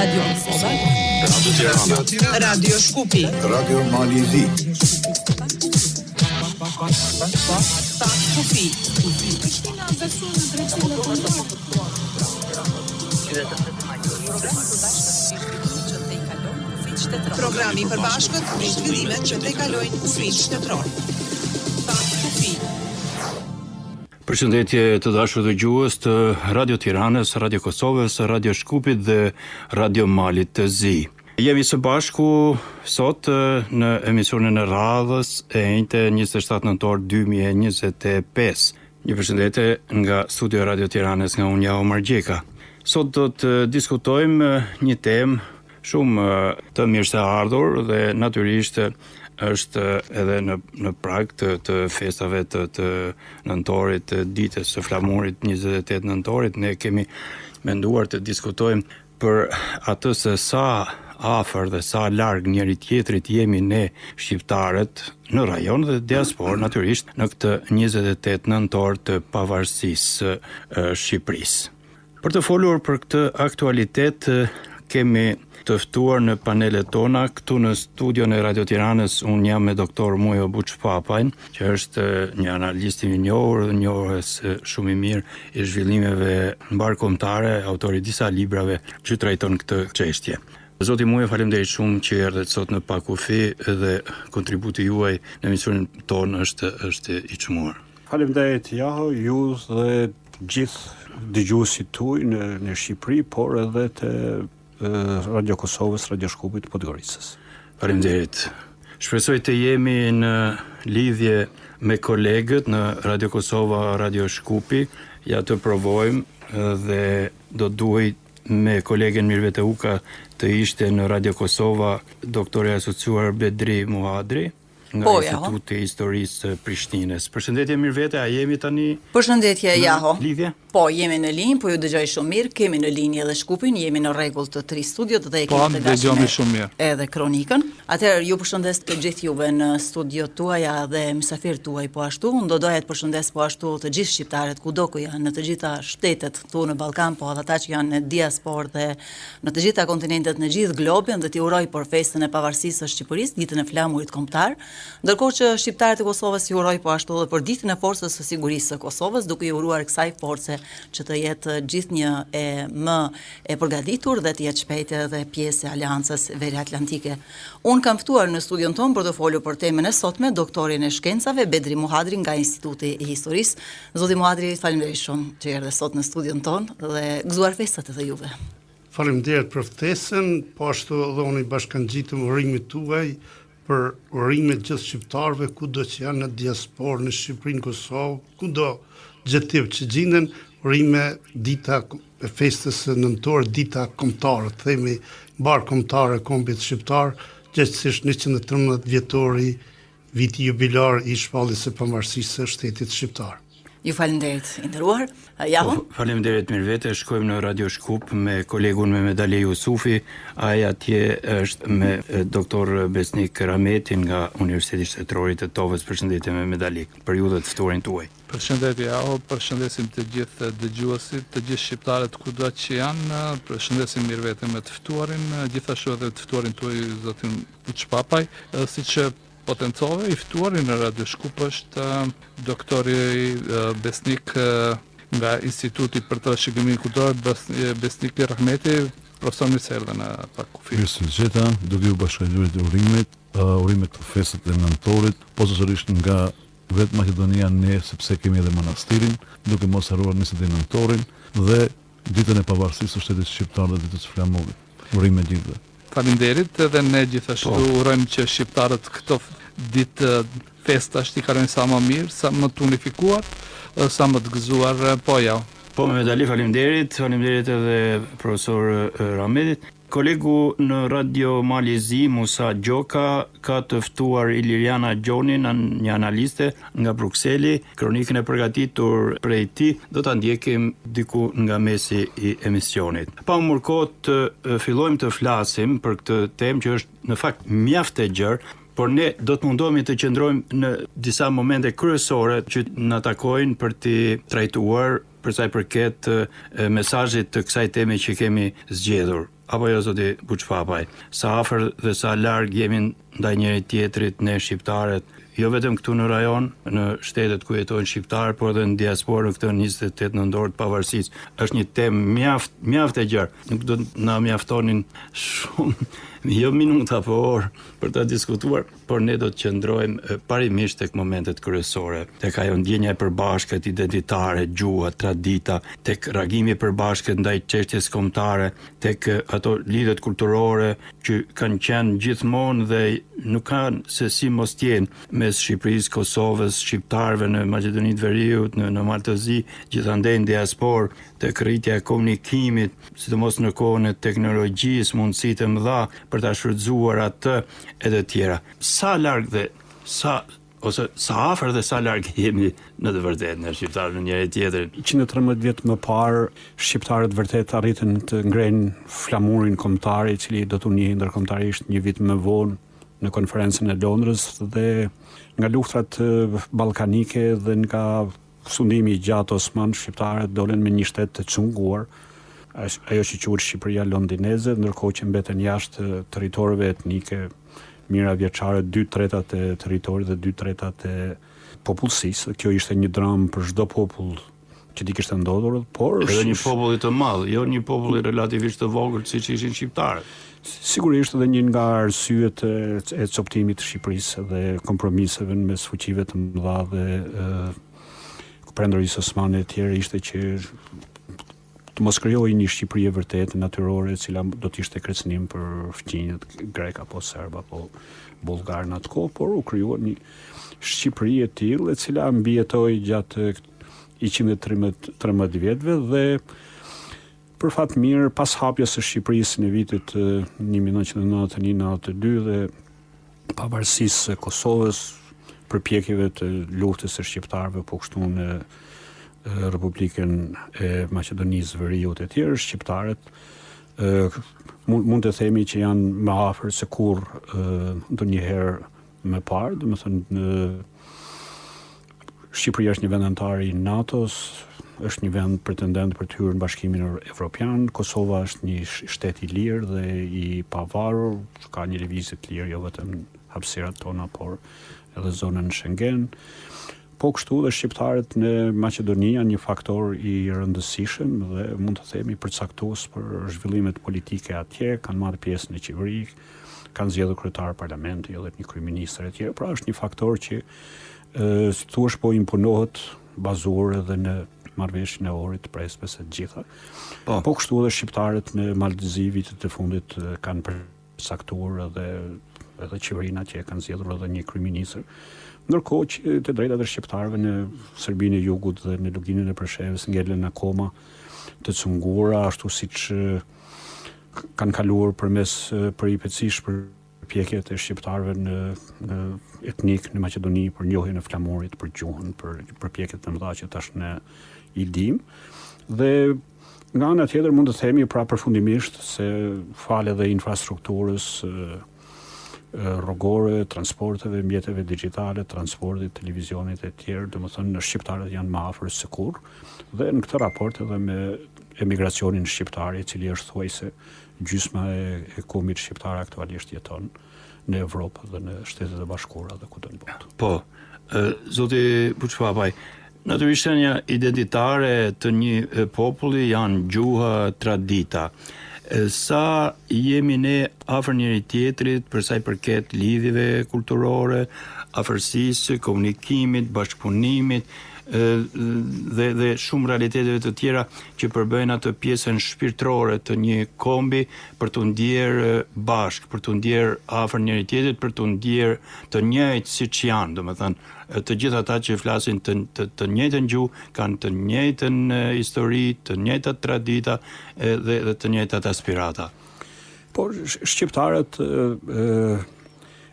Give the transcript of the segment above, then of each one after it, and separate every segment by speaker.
Speaker 1: Radio Kosova,
Speaker 2: Radio Tirana,
Speaker 1: Radio Shkupi,
Speaker 2: Radio Malizi,
Speaker 1: Kufi, programi për bashkët me zhvillimet që të kalojnë kufin shtetëror. Kufi.
Speaker 3: Përshëndetje të dashur dëgjues të Radio Tiranës, Radio Kosovës, Radio Shkupit dhe Radio Malit të Zi. Jemi së bashku sot në emisionin e radhës e njëjtë 27 nëntor 2025. Një përshëndetje nga studio Radio Tiranës nga unë Jaho Margjeka. Sot do të diskutojmë një temë shumë të mirë se ardhur dhe natyrisht është edhe në prag të festave të nëntorit, të ditës së flamurit 28 nëntorit. Ne kemi menduar të diskutojmë për atë se sa afër dhe sa larg njëri tjetrit jemi ne shqiptarët në rajon dhe diaspor natyrisht në këtë 28 nëntor të pavarësisë Shqipërisë. Për të folur për këtë aktualitet kemi të ftuar në panelet tona këtu në studion e Radio Tiranës. Unë jam me doktor Mujo Buçpapajn, që është një analist i njohur dhe njohës shumë i mirë i zhvillimeve mbarkombëtare, autori disa librave që trajton këtë çështje. Zoti Mujo, faleminderit shumë që erdhët sot në Pakufi dhe kontributi juaj në emisionin tonë është i çmuar.
Speaker 4: Faleminderit Jaho, ju dhe gjithë dëgjuesit tuaj në Shqipëri, por edhe të Radio Kosovës, Radio Shkupit, Podgoricës.
Speaker 3: Faleminderit. Shpresoj të jemi në lidhje me kolegët në Radio Kosova, Radio Shkupi. Ja të provojmë dhe do duaj me kolegen Mirvete Uka të ishte në Radio Kosova doktori asociuar Bedri Muhadri nga Instituti i Historisë Prishtinës. Përshëndetje Mirvete, a jemi tani?
Speaker 5: Përshëndetje Jaho.
Speaker 3: Lidhje?
Speaker 5: Po, jemi në linjë, po ju dëgjoj shumë mirë, kemi në linjë edhe Shkupin, jemi në rregull të 3 studiot dhe e kemi të dashur edhe kronikën. Atëherë ju përshëndes të gjithë juve në studiot tuaja dhe mysafirët tuaj po ashtu. Unë do doja të përshëndes po ashtu të gjithë shqiptarët kudo ku janë në të gjitha shtetet këtu në Ballkan, po edhe ata që janë në diasporë dhe në të gjitha kontinentet në gjithë globin, dhe t'i uroj për festën e pavarësisë së Shqipërisë, ditën e flamurit kombëtar. Ndërkohë që shqiptarët e Kosovës ju uroj po ashtu edhe për ditën e forcës së sigurisë së Kosovës, duke ju uruar kësaj force që të jetë gjithnjë më e përgatitur dhe të jetë shpejt edhe pjesë e Aleancës Veriatlantike. Unë kam ftuar në studion tonë për të folur për temën e sotme doktorin e shkencave Bedri Muhadri nga Instituti i Historisë. Zoti Muhadri, faleminderit shumë që erdhe sot në studion tonë dhe gëzuar festat edhe juve.
Speaker 6: Faleminderit për ftesën, po ashtu edhe unë i bashkangjitëm urimit tuaj për urimet gjithë shqiptarëve kudo që janë në diasporë, në Shqipërinë, Kosovë, kudo gjetiv që gjenden, urime dita e festës së nëntor, dita kombëtare, themi mbar kombëtare e kombit shqiptar, gjithsesi 113 vjetori viti jubilar i shpalljes së pavarësisë së shtetit shqiptar.
Speaker 5: Ju faleminderit, i nderuar. Jaho?
Speaker 3: Faleminderit Mirvete, shkojmë në Radio Shkup me kolegun me medalje Jusufi, ai atje është me doktor Besnik Rametin nga Universiteti Shtetëror i Tetovës. Përshëndetje me medalje për ju dhe të ftuarin tuaj.
Speaker 7: Përshëndetje Jaho, përshëndesim të gjithë dëgjuesit, të gjithë shqiptarët kudo që janë, përshëndesim Mirvete me të ftuarin, gjithashtu edhe të ftuarin tuaj zotin Buçpapaj, siç potencove i ftuari në Radio Shkup është doktori Besnik nga Instituti për Trashëgiminë Kulturore Besnik Rahmeti, profesor mirë se erdhe në Pakufi.
Speaker 8: Mirëmëngjes, duke ju bashkëngjitur urimet për festën e nëntorit, posaçërisht nga vetë Maqedonia ne, sepse kemi edhe manastirin, duke mos harruar 29 nëntorin dhe ditën e pavarësisë së shtetit shqiptar dhe ditës së flamurit. Urime gjithëve.
Speaker 7: Faleminderit, edhe ne gjithashtu urojmë që shqiptarët këto ditë festash t'i kalojnë sa më mirë, sa më të unifikuar, sa më të gëzuar, po ja.
Speaker 3: Po me medalje, faleminderit edhe profesor Rametit. Kolegu në Radio Malizi, Musa Gjoka, ka të ftuar Iliriana Gjonin, një analiste nga Brukseli. Kronikën e përgatitur prej tij do ta ndjekim diku nga mesi i emisionit. Pa u mërkot të fillojmë të flasim për këtë temë që është në fakt mjaft e gjerë, por ne do të mundohemi të qëndrojmë në disa momente kryesore që na takojnë për të trajtuar për sa i përket mesazhit të kësaj teme që kemi zgjedhur. Apo jo, zoti Buçpapaj, sa afër dhe sa larg jemi ndaj njëri tjetrit ne shqiptarët, jo vetëm këtu në rajon, në shtetet ku jetojnë shqiptarë, por edhe në diasporë në këtë 28 nëntor të pavarësisë. Është një temë mjaft e gjerë. Nuk do na mjaftonin shumë, jo minuta apo orë për ta diskutuar, por ne do të qëndrojmë parimisht tek momentet kryesore, tek ajo ndjenja e përbashkët identitare, gjuha, tradita, tek reagimi i përbashkët ndaj çështjes kombëtare, tek ato lidhjet kulturore që kanë qenë gjithmonë dhe nuk kanë se si mos tjenë mes Shqipërisë, Kosovës, shqiptarëve në Maqedoninë të Veriut, në Maltëzi, gjithandej në diasporë, tek rritja e komunikimit, sidomos në kohën e teknologjisë, mundësitë e mëdha për ta shfrytzuar atë edhe tjera. Sa larg dhe sa afër dhe sa larg jemi në të vërtetë në shqiptarë në njëri tjetrin.
Speaker 4: 113 vjet më parë, shqiptarët vërtet arritën të ngrenë flamurin kombëtar, i cili do t'u njihej ndërkombëtarisht një vit më vonë në konferencën e Londrës, dhe nga luftrat ballkanike dhe nga sundimi i gjatë osman, shqiptarët dolen me një shtet të çunguar, ajo që quhet Shqipëria londineze, ndërkohë që mbeten jashtë territoreve etnike, mira vjeçare, 2/3 e territorit dhe 2/3 e popullsisë. Kjo ishte një dramë për çdo popull që ti kishte ndodhur, por
Speaker 3: edhe një popull të madh, jo një popull relativisht të vogël siç ishin shqiptarët.
Speaker 4: Sigurisht edhe një nga arsyet e coptimit të Shqipërisë dhe kompromiseve mes fuqive të mëdha dhe Prindërisë osmane e tjerë ishte që të mos krijojë një Shqipëri e vërtetë natyrore, e cila do të ishte kërcënim për fqinjet grek apo serb apo bullgar në atë kohë, por u krijua një Shqipëri e tillë e cila mbijetoi gjatë 113 vjetëve dhe për fat mirë pas hapjes së Shqipërisë në vitet 1991-92 dhe pavarësisë së Kosovës, përpjekjeve të luftës së shqiptarëve po kështu në Republikën e Maqedonisë Veriut e tjerë, shqiptarët mund të themi që janë më afër se kur ndonjëherë më parë, domethënë Shqipëria është një vend antar i NATO-s, është një vend pretendent për të hyrë në Bashkimin Evropian, Kosova është një shtet i lirë dhe i pavarur, ka një lëvizje të lirë, jo vetëm hapësirat tona, por edhe zonën Schengen. Po kështu dhe shqiptarët në Maqedoni janë një faktor i rëndësishëm dhe mund të themi përcaktues për zhvillimet politike atje, kanë marrë pjesë në qeveri, kanë zgjedhur kryetar parlamenti edhe një kryeministër e tjerë. Pra është një faktor që si thua po imponohet bazuar edhe në marrëveshjen e orit prespe se të gjitha. Po kështu dhe shqiptarët në Maltëzi vitet e fundit kanë përcaktuar edhe qeverinë atje, kanë zgjedhur edhe një kryeministër. Ndërkohë që të drejtat e shqiptarëve në Serbinë e Jugut dhe në luginën e Preshevës ngelen akoma të cunguara, ashtu siç kanë kaluar përmes përipecish përpjekjet e shqiptarëve në etnik në Maqedoni për njohjen e flamurit, për gjuhën, për përpjekjet e mëdha që tash ne i dim. Dhe nga ana tjetër mund të themi pra përfundimisht se fal edhe infrastrukturës rrugore, transporteve, mjeteve digjitale, transportit, televizionit e tjerë, domethënë shqiptarët janë më afër se kurrë, dhe në këtë raport edhe me emigracionin shqiptar, i cili është thuajse gjysma e kombit shqiptar aktualisht jeton në Evropë dhe në Shtetet e Bashkuara dhe kudo në botë.
Speaker 3: Po, zoti Buçpapaj, natyrisht shenja identitare të një populli janë gjuha, tradita. Sa jemi ne afër njëri tjetrit për sa i përket lidhjeve kulturore, afërsisë, komunikimit, bashkëpunimit dhe shumë realiteteve të tjera që përbëjnë atë pjesën shpirtërore të një kombi për të ndjerë bashkë, për të ndjerë afër njëri tjetrit, për të ndjerë të njëjtë siç janë, domethënë të gjithë ata që flasin të njëjtën gjuhë, kanë të njëjtën histori, të njëjtat tradita dhe të njëjtat aspirata.
Speaker 4: Po shqiptarët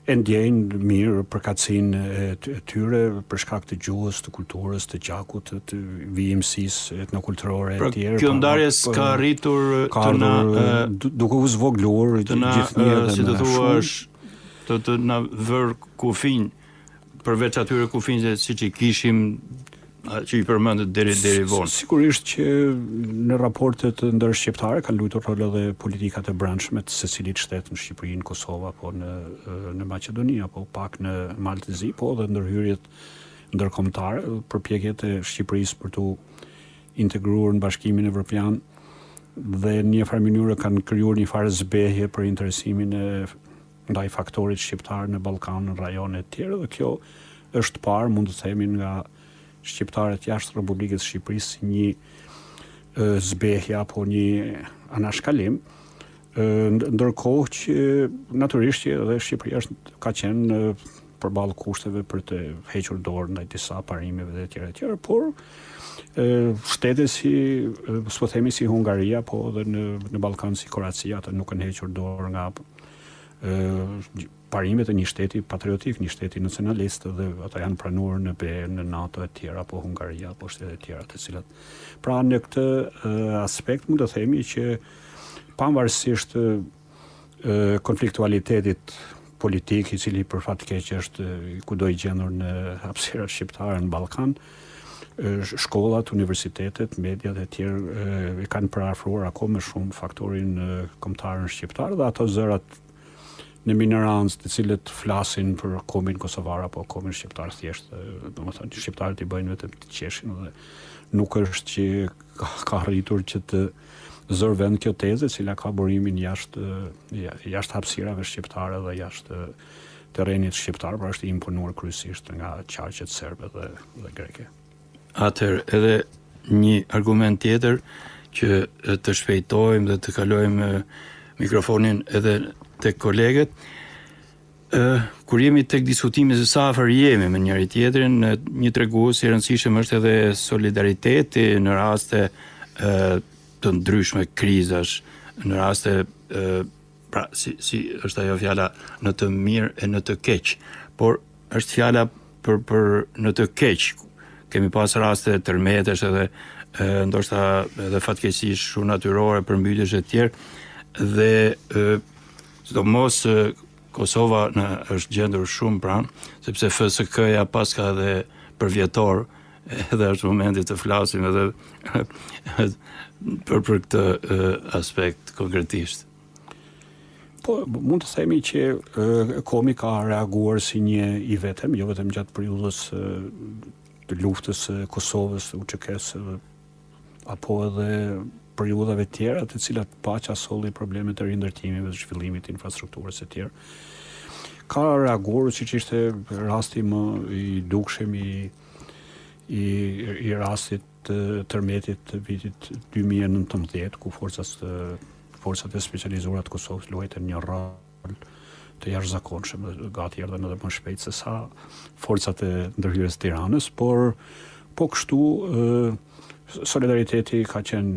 Speaker 4: e ndjejnë mirë përkatësinë e tyre për shkak të gjuhës, të kulturës, të gjakut, të vijimësisë etnokulturore e tjerë.
Speaker 3: Kjo ndarje s'ka arritur të na
Speaker 4: duke u zvogluar gjithnjë dhe
Speaker 3: si të thuash të na vër kufin përveç atyre kufinëve siç i kishim që I përmendet deri vonë.
Speaker 4: Sigurisht që në raportet ndërshqiptare kanë luajtur rol edhe politikat e brendshme të secilit shtet në Shqipëri, në Kosovë apo në Maqedoni apo pak në Maltezi, po edhe ndërhyrjet ndërkombëtare, përpjekjet e Shqipërisë për të integruar në Bashkimin Evropian dhe në një farë mënyrë kanë krijuar një farë zbehje për interesimin e ndaj faktorit shqiptar në Ballkan, në rajone të tjera, dhe kjo është parë, mund të themi, nga shqiptarët jashtë Republikës së Shqipërisë si një zbehje apo një anashkalim, ndërkohë që natyrisht që edhe Shqipëria ka qenë përballë kushteve për të hequr dorë ndaj disa parimeve dhe tjera, por shtete si, s'po themi si Hungaria, po edhe në Ballkan si Kroacia, ata nuk kanë hequr dorë nga parimet e një shteti patriotik, një shteti nacionalist, dhe ata janë pranuar në BE, në NATO e tjera, apo Hungaria, apo shtete e tjera të cilat. Pra në këtë aspekt mund të themi që pavarësisht konfliktualitetit politik I cili për fat keq është kudo I gjendur në hapësirat shqiptare në Ballkan, shkollat, universitetet, mediat e tjerë kanë parafruar akoma më shumë faktorin kombëtar shqiptar dhe ato zërat në minorancë të cilët flasin për kombin kosovar apo kombin shqiptar thjesht, domethënë shqiptarët I bëjnë vetëm të qeshin dhe nuk është që ka arritur që të zërë vend kjo teze, cila ka burimin jashtë hapësirave shqiptare dhe jashtë terrenit shqiptar, pra është imponuar kryesisht nga qarqet serbe dhe greke.
Speaker 3: Atëherë, edhe një argument tjetër që të shpejtojmë dhe të kalojmë mikrofonin edhe tek kolegët, kur jemi tek diskutimi se sa afër jemi me njëri tjetrin, një tregues I rëndësishëm është edhe solidariteti në raste të ndryshme krizash, në raste pra si është ajo fjala në të mirë e në të keq, por është fjala për në të keq. Kemi pas raste tërmetesh edhe ndoshta edhe fatkeqësisht shumë natyrore, përmbytjes e tjerë dhe sidomos Kosova është gjendur shumë pranë, sepse FSK-ja paska edhe për vjetor, edhe është momenti të flasim edhe për këtë aspekt konkretisht.
Speaker 4: Po, mund të themi që komi ka reaguar si një I vetëm, jo vetëm gjatë periudhës të luftës Kosovës, UÇK-s, apo edhe periudhave tjera të cilat paqa solli probleme të rindërtimeve, zhvillimit të infrastrukturës e tjerë. Ka reaguar siç ishte rasti më I dukshëm I rastit të tërmetit të vitit 2019, ku forcat e specializuara të Kosovës luajtën një rol të jashtëzakonshëm, gati erdhën edhe më shpejt se sa forcat e ndërhyrjes së Tiranës, por po kështu solidariteti ka qenë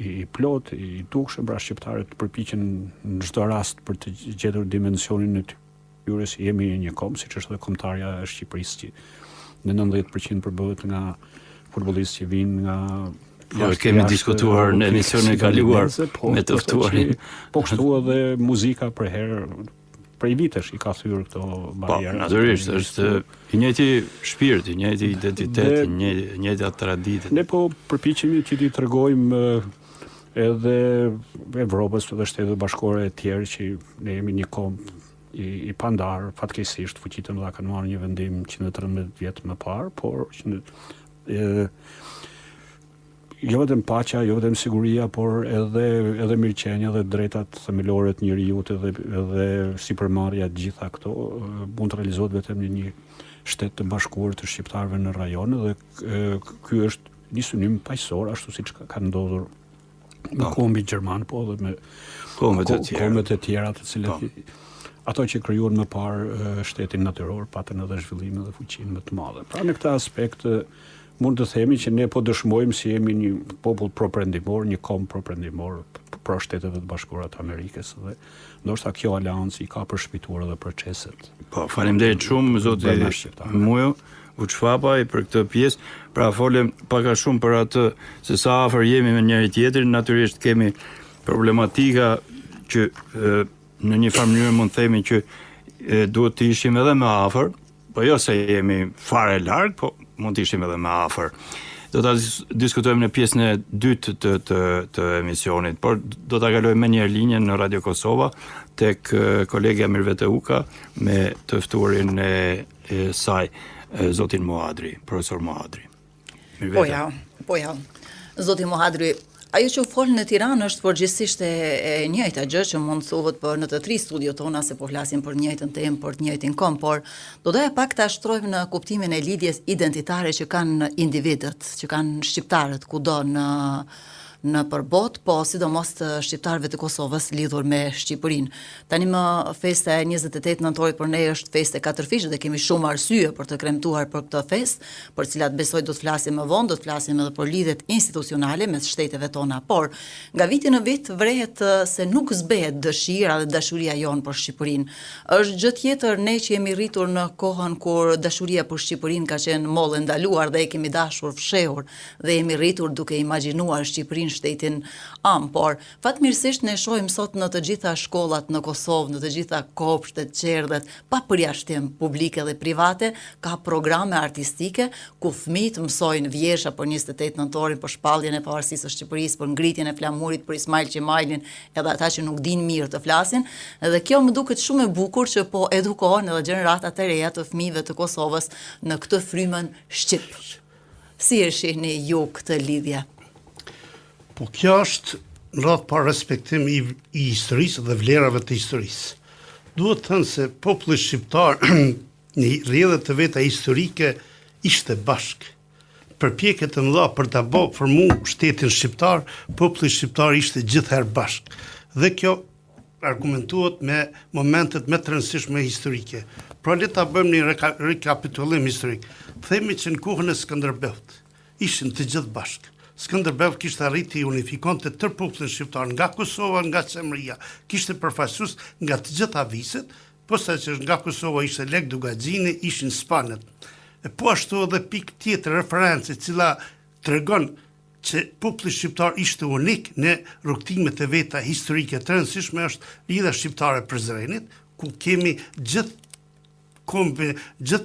Speaker 4: I plot, I dukshëm, pra shqiptarët përpiqen në çdo rast për të gjetur dimensionin e tyre si jemi një kombë, siç është edhe kombëtarja e Shqipërisë që në 90% përbëhet nga futbollistë që vinë nga
Speaker 3: kemi diskutuar në emisionin e kaluar me të ftuarin.
Speaker 4: Po kështu edhe muzika për herë prej vitesh I ka thyer këto barriera.
Speaker 3: Po, natyrisht, është I njëjti shpirt, I njëjti identitet, I njëjta traditë.
Speaker 4: Ne po përpiqemi që t'i tregojmë edhe Evropës dhe Shtetet Bashkore e tjerë që ne jemi një kombë I pandar, fatkeqësisht fuqitë mëdha kanë marrë një vendim 113 vjet më parë, por jo vetëm paqja, jo vetëm siguria, por edhe mirëqenia dhe drejtat themelore të njeriut edhe sipërmarrja të gjitha këto mund të realizohet vetëm në një shtet të bashkuar të shqiptarëve në rajon dhe ky është një synim paqësor ashtu siç ka ndodhur me kombin gjerman, po edhe me kombet e tjera të cilat ato që krijuan më parë shtetin natyror patën edhe zhvillimin dhe fuqinë më të madhe. Pra në këtë aspekt mund të themi që ne po dëshmojmë si jemi një popull proprendimor, një kombë proprendimor pro Shtetet e Bashkuara të Amerikës dhe ndoshta kjo aleancë I ka përshpituar edhe proceset.
Speaker 3: Po, faleminderit shumë zoti Mujo Uçfapaj për këtë pjesë. Pra folëm pak a shumë për atë se sa afër jemi me njëri tjetrin, natyrisht kemi problematika që në një farë mënyrë mund të themi që duhet të ishim edhe më afër, po jo se jemi fare larg, po mund të ishim edhe më afër. Do ta diskutojmë në pjesën e dytë të emisionit, por do ta kalojmë më njëherë linjën në Radio Kosova tek kolegja Mirvete Uka me të ftuarin e saj, zotin Mohadri, profesor Mohadri. Mirvete.
Speaker 5: Po ja. Zoti Mohadri, ajo që u folë në Tiranë është përgjithsisht e njëjta gjë që mund thuhet për në të 3 studiot tona se po flasim për njëjtën temë, për të njëjtin kom, por do doja pak ta shtrojmë në kuptimin e lidhjes identitare që kanë individët, që kanë shqiptarët kudo në përbot, po sidomos të shqiptarëve të Kosovës lidhur me Shqipërinë. Tani më festa e 28 nëntorit për ne është festë e 4 fishit dhe kemi shumë arsye për të kremtuar për këtë festë, për cilat besoj do të flasim më vonë, do të flasim edhe për lidhjet institucionale mes shteteve tona, por nga viti në vit vrehet se nuk zbehet dëshira dhe dashuria jonë për Shqipërinë. Është gjë tjetër ne që jemi rritur në kohën kur dashuria për Shqipërinë ka qenë mollë ndaluar dhe e kemi dashur fshehur dhe jemi rritur duke imagjinuar Shqipërinë shtetin por fatmirësisht ne shohim sot në të gjitha shkollat në Kosovë, në të gjitha kopshtet, qerdhet, pa përjashtim publike dhe private, ka programe artistike ku fëmijët mësojnë vjersha për 28 nëntorin, për shpalljen e pavarësisë së Shqipërisë, për ngritjen e flamurit, për Ismail Qemailin, edhe ata që nuk dinë mirë të flasin, dhe kjo më duket shumë e bukur që po edukohen edhe gjeneratat e reja të fëmijëve të Kosovës në këtë frymën shqip. Si e shihni ju këtë lidhje?
Speaker 6: Po kjo është në radhë pa respektim i historisë dhe vlerave të historisë. Duhet thënë se populli shqiptar në rrjedhët të veta historike ishte bashkë. Përpjekjet e mëdha për ta formu shtetin shqiptar, populli shqiptar ishte gjithherë bashkë. Dhe kjo argumentohet me momentet më të rëndësishme historike. Pra le ta bëjmë një rekapitulim historik. Themi që në kohën e Skënderbeut ishin të gjithë bashkë. Skënderbeu kishte arriti i unifikonte tërë popullin shqiptar nga Kosova, nga Çemria, kishte përfaqësues nga të gjitha viset, posa që nga Kosova ishte Lek Dugaxhini, ishin Spanët. E po ashtu edhe pikë tjetër referencë, e cila tregon që populli shqiptar ishte unik në rrugtimet e veta historike të rëndësishme është lidhja shqiptare Prizrenit, ku kemi gjithë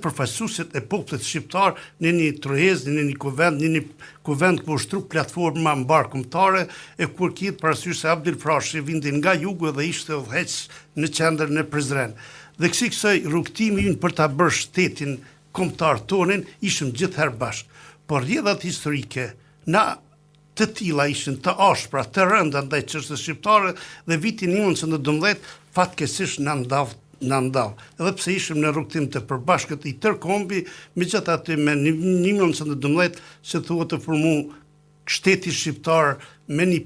Speaker 6: përfaqësuesit e popullit shqiptar në një trohez, në një kuvend ku ushtru platforma mbarkumtare e kur kitë parasysh se Abdil Frashi vindin nga jugu dhe ishte udhëheq në qendër në Prizren. Dhe kësaj rrugtimi ynë për ta bërë shtetin kombëtar tonin ishim gjithherë bashkë. Por rrjedhat historike na të tilla ishin të ashpra, të rënda ndaj çështës shqiptare dhe vitin 1912 fatkeqësisht na ndau. Edhe pse ishim në rrugtim të përbashkët i tërë kombi, megjithatë me 1912 që thuhet të formu shteti shqiptar me një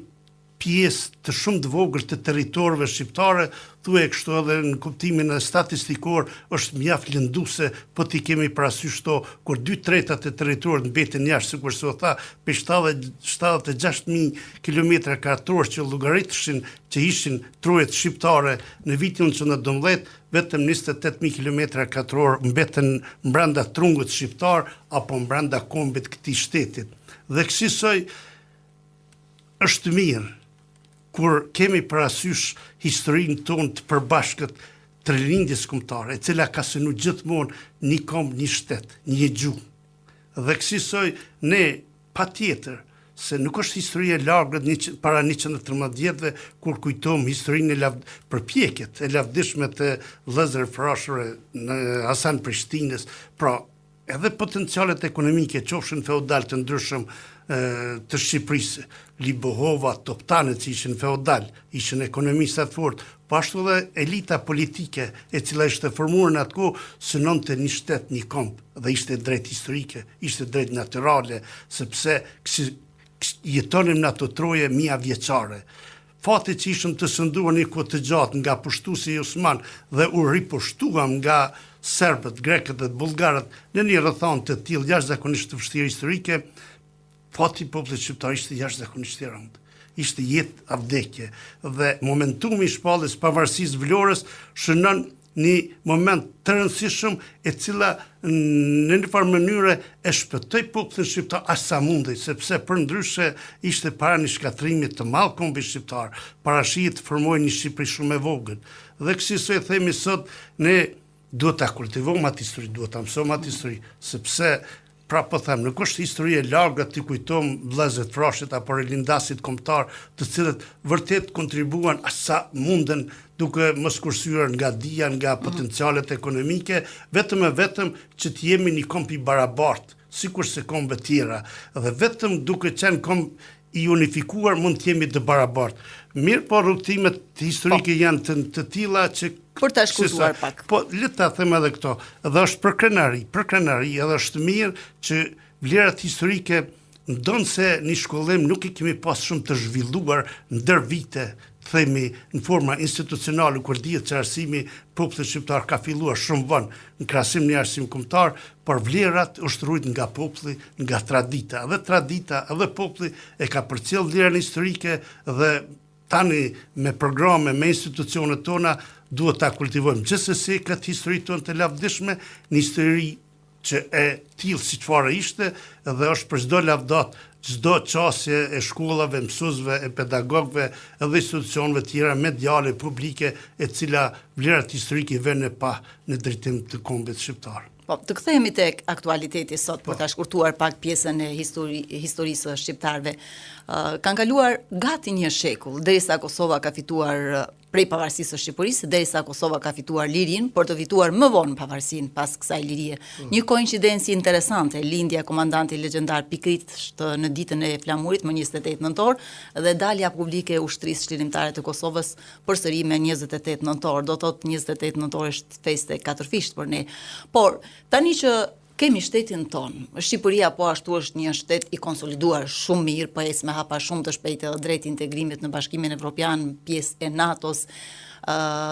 Speaker 6: pjesë të shumë të vogël të territorëve shqiptare, thuaj kështu edhe në kuptimin e statistikor është mjaft lënduese, po ti kemi parasysh to kur 2/3 e territorit mbeten jashtë, sikur se u tha, për 76.000 km2 që llogaritëshin që ishin trojet shqiptare në vitin 1912, vetëm 28.000 km2 mbeten brenda trungut shqiptar apo brenda kombit këtij shtetit. Dhe kësaj është mirë kur kemi parasysh historinë tonë të përbashkët të rilindjes kombëtare, e cila ka synu gjithmonë një komb, një shtet, një gjuhë. Dhe kësaj ne patjetër se nuk është historia e largët para 113 vjetëve kur kujtojmë historinë e përpjekjet e lavdishme të vëllezërve Frashëve në Hasan Prishtinës, pra edhe potencialet ekonomike qofshin feudal të ndryshëm të Shqipërisë, Libohova, Toptanët që ishin feudal, ishin ekonomistat fort, po ashtu dhe elita politike e cila ishte formuar në atë kohë synonte një shtet, një komb, dhe ishte drejt historike, ishte drejt natyrale, sepse jetonim në ato troje mia vjeçare. Fati që ishëm të sënduar një kohë të gjatë nga pushtuesi Osman dhe u ripushtuam nga serbët, grekët dhe bullgarët në një rrethon të tillë jashtëzakonisht të vështirë historike, fati popullit shqiptar ishte jashtëzakonisht i rëndë. Ishte jetë a vdekje dhe momentumi i shpalljes pavarësisë vlorës shënon një moment të rëndësishëm e cila në një farë mënyre e shpëtoi popullin shqiptar aq sa mundej, sepse përndryshe ishte para një shkatrimi të madh kombi shqiptar, parashit të formojë një Shqipëri shumë e vogël. Dhe kësaj themi sot ne duhet ta kultivojmë atë histori, duhet ta mësojmë atë histori, sepse pra po them, nuk është histori e largë të kujtojmë vëllezërit Frashit apo rilindasit kombëtar, të cilët vërtet kontribuan sa munden duke mos kursyer nga dija, nga potencialet ekonomike, vetëm që të jemi një komp i barabartë, sikur se kombet tjera, dhe vetëm duke qenë komp i unifikuar mund të jemi të barabartë. Mirë, po rrugtimet historike janë të tilla që
Speaker 5: për ta shkurtuar pak.
Speaker 6: Po, le ta them edhe këto. Edhe është për krenari, edhe është mirë që vlerat historike ndonse një shkollim nuk i kemi pas shumë të zhvilluar ndër vite, themi në forma institucionale, kur dihet që arsimi popullit shqiptar ka filluar shumë vonë në krahasim me arsim kombëtar, por vlerat ushtruajt nga populli, nga tradita. Edhe populli e ka përcjell vlerën historike dhe tani me programe, me institucionet tona duhet ta kultivojmë. Gjithsesi këtë histori tonë të lavdishme, një histori që e tillë si çfarë ishte dhe është për çdo lavdat, çdo qasje e shkollave, mësuesve, e pedagogëve edhe institucioneve tjera mediale, publike, e cila vlerat historike vënë pa në drejtim të kombit shqiptar.
Speaker 5: Po, të kthehemi tek aktualiteti sot për ta shkurtuar pak pjesën e historisë shqiptarëve. Kanë kaluar gati një shekull derisa Kosova ka fituar prej pavarësisë së Shqipërisë, derisa Kosova ka fituar lirinë, por të fituar më vonë pavarësinë pas kësaj lirie. Një koincidencë interesante, lindja e komandantit legjendar pikërisht në ditën e flamurit më 28 nëntor dhe dalja publike e ushtrisë çlirimtare të Kosovës përsëri me 28 nëntor. Do thotë 28 nëntor është festë katërfisht për ne. Por tani që kemi shtetin tonë, Shqipëria po ashtu është një shtet i konsoliduar shumë mirë, po ecë me hapa shumë të shpejtë dhe drejt integrimit në Bashkimin Evropian, pjesë e NATO-s,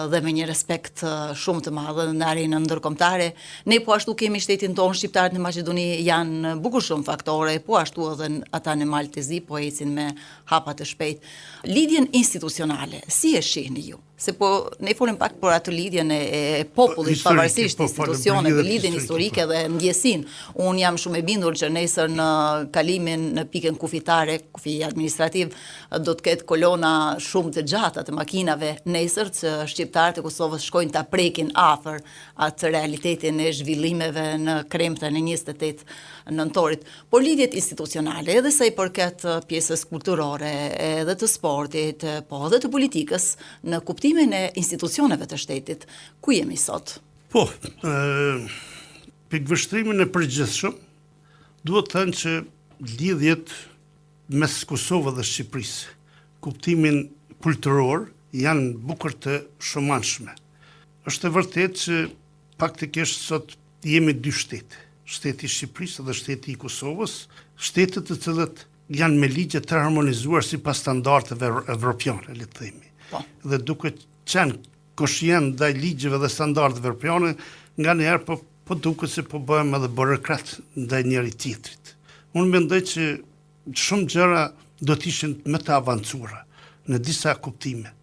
Speaker 5: dhe me një respekt shumë të madhe në arenën ndërkombëtare. Ne po ashtu kemi shtetin tonë, shqiptarët në Maqedoni janë bukur shumë faktore, po ashtu edhe ata në Maltezi po ecin me hapa të shpejtë. Lidhjen institucionale, si e shihni ju? Se po ne folim pak për atë lidhjen e popullit pavarësisht institucioneve, lidhjen historike dhe ndjesin. Unë jam shumë e bindur që nesër në kalimin në pikën kufitare, kufi administrativ, do të ketë kolona shumë të gjata të makinave nesër që shqiptarët e Kosovës shkojnë ta prekin afër atë realitetin e zhvillimeve në kremtën e 28 nëntorit. Por lidhjet institucionale, edhe sa i përket pjesës kulturore, edhe të sportit, po edhe të politikës, në kuptimin e institucioneve të shtetit, ku jemi sot?
Speaker 6: Po, pikëvështrimin e përgjithshëm, duhet thënë që lidhjet mes Kosovës dhe Shqipërisë, kuptimin kulturor, janë bukur të shumanshme. Është e vërtetë që faktikisht sot jemi dy shtete, shteti i Shqipërisë dhe shteti i Kosovës, shtetet të cilët janë me ligje të harmonizuar sipas standardeve evropiane, le të themi. Dhe duke qenë koshient ndaj ligjeve dhe standardeve evropiane, nganjëherë po duket se po bëhem edhe burokrat ndaj njëri tjetrit. Unë mendoj që shumë gjëra do të ishin më të avancuara në disa kuptime,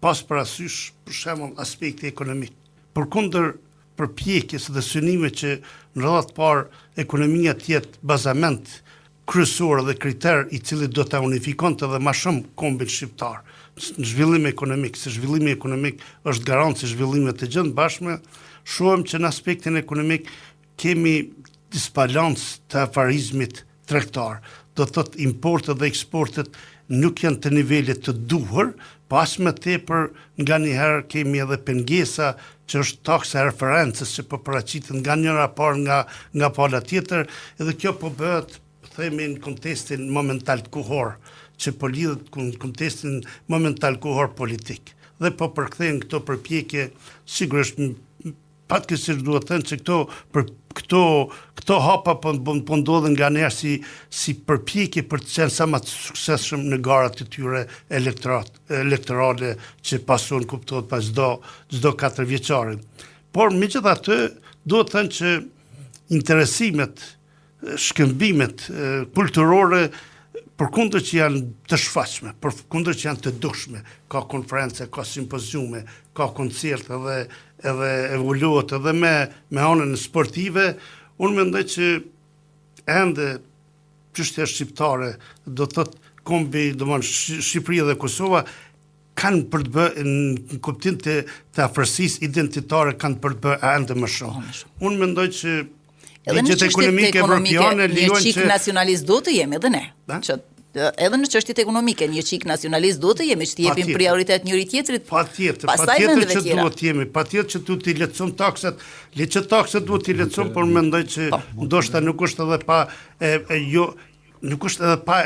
Speaker 6: pas parasysh për shembull aspekti ekonomik. Përkundër përpjekjes dhe synime që në radhë të parë ekonomia të jetë bazament kryesor dhe kriter i cili do ta unifikonte edhe më shumë kombin shqiptar në zhvillim ekonomik, se zhvillimi ekonomik është garancë zhvillimit të gjithë bashme, shohim që në aspektin ekonomik kemi disbalancë të afarizmit tregtar. Do të thotë importet dhe eksportet nuk janë të nivelit të duhur, pas më tepër nganjëherë kemi edhe pengesa që është taksa e referencës që po paraqitet nga njëra parë nga pala tjetër, edhe kjo po bëhet, themi, në kontekstin momental kohor, që po lidhet në kontekstin momental kohor politik. Dhe po përkthejnë këto përpjekje, sigurisht fatkeqësisht duhet të thënë që këto hapa po ndodhen nganjëherë si përpjekje për të qenë sa më të suksesshëm në garat e tyre elektorale që pason kuptohet pas çdo 4 vjeçari. Por megjithatë duhet të thënë që interesimet, shkëmbimet kulturore përkundër që janë të shfaqshme, përkundër që janë të dukshme, ka konference, ka simpoziume, ka koncerte edhe evoluohet edhe me anën sportive, unë mendoj që ende çështja shqiptare, do të thotë kombi, domethënë Shqipëria dhe Kosova, kanë për të bërë në kuptim të afërsisë identitare, kanë për të bërë ende më shumë. Unë mendoj që
Speaker 5: Edhe në
Speaker 6: Ligjet ekonomike evropiane
Speaker 5: një
Speaker 6: lejojnë
Speaker 5: çik
Speaker 6: që
Speaker 5: nacionalist duhet të jemi edhe ne. Që edhe në çështjet ekonomike, një çik nacionalist duhet të jemi, që të jepim prioritet njëri tjetrit.
Speaker 6: Patjetër
Speaker 5: pastaj
Speaker 6: që
Speaker 5: vendeve tjera.
Speaker 6: duhet jemi, patjetër që duhet t'i lehtësojmë taksat, që taksat duhet t'i lehtësojmë, por mendoj që ndoshta nuk është edhe pa nuk është edhe pa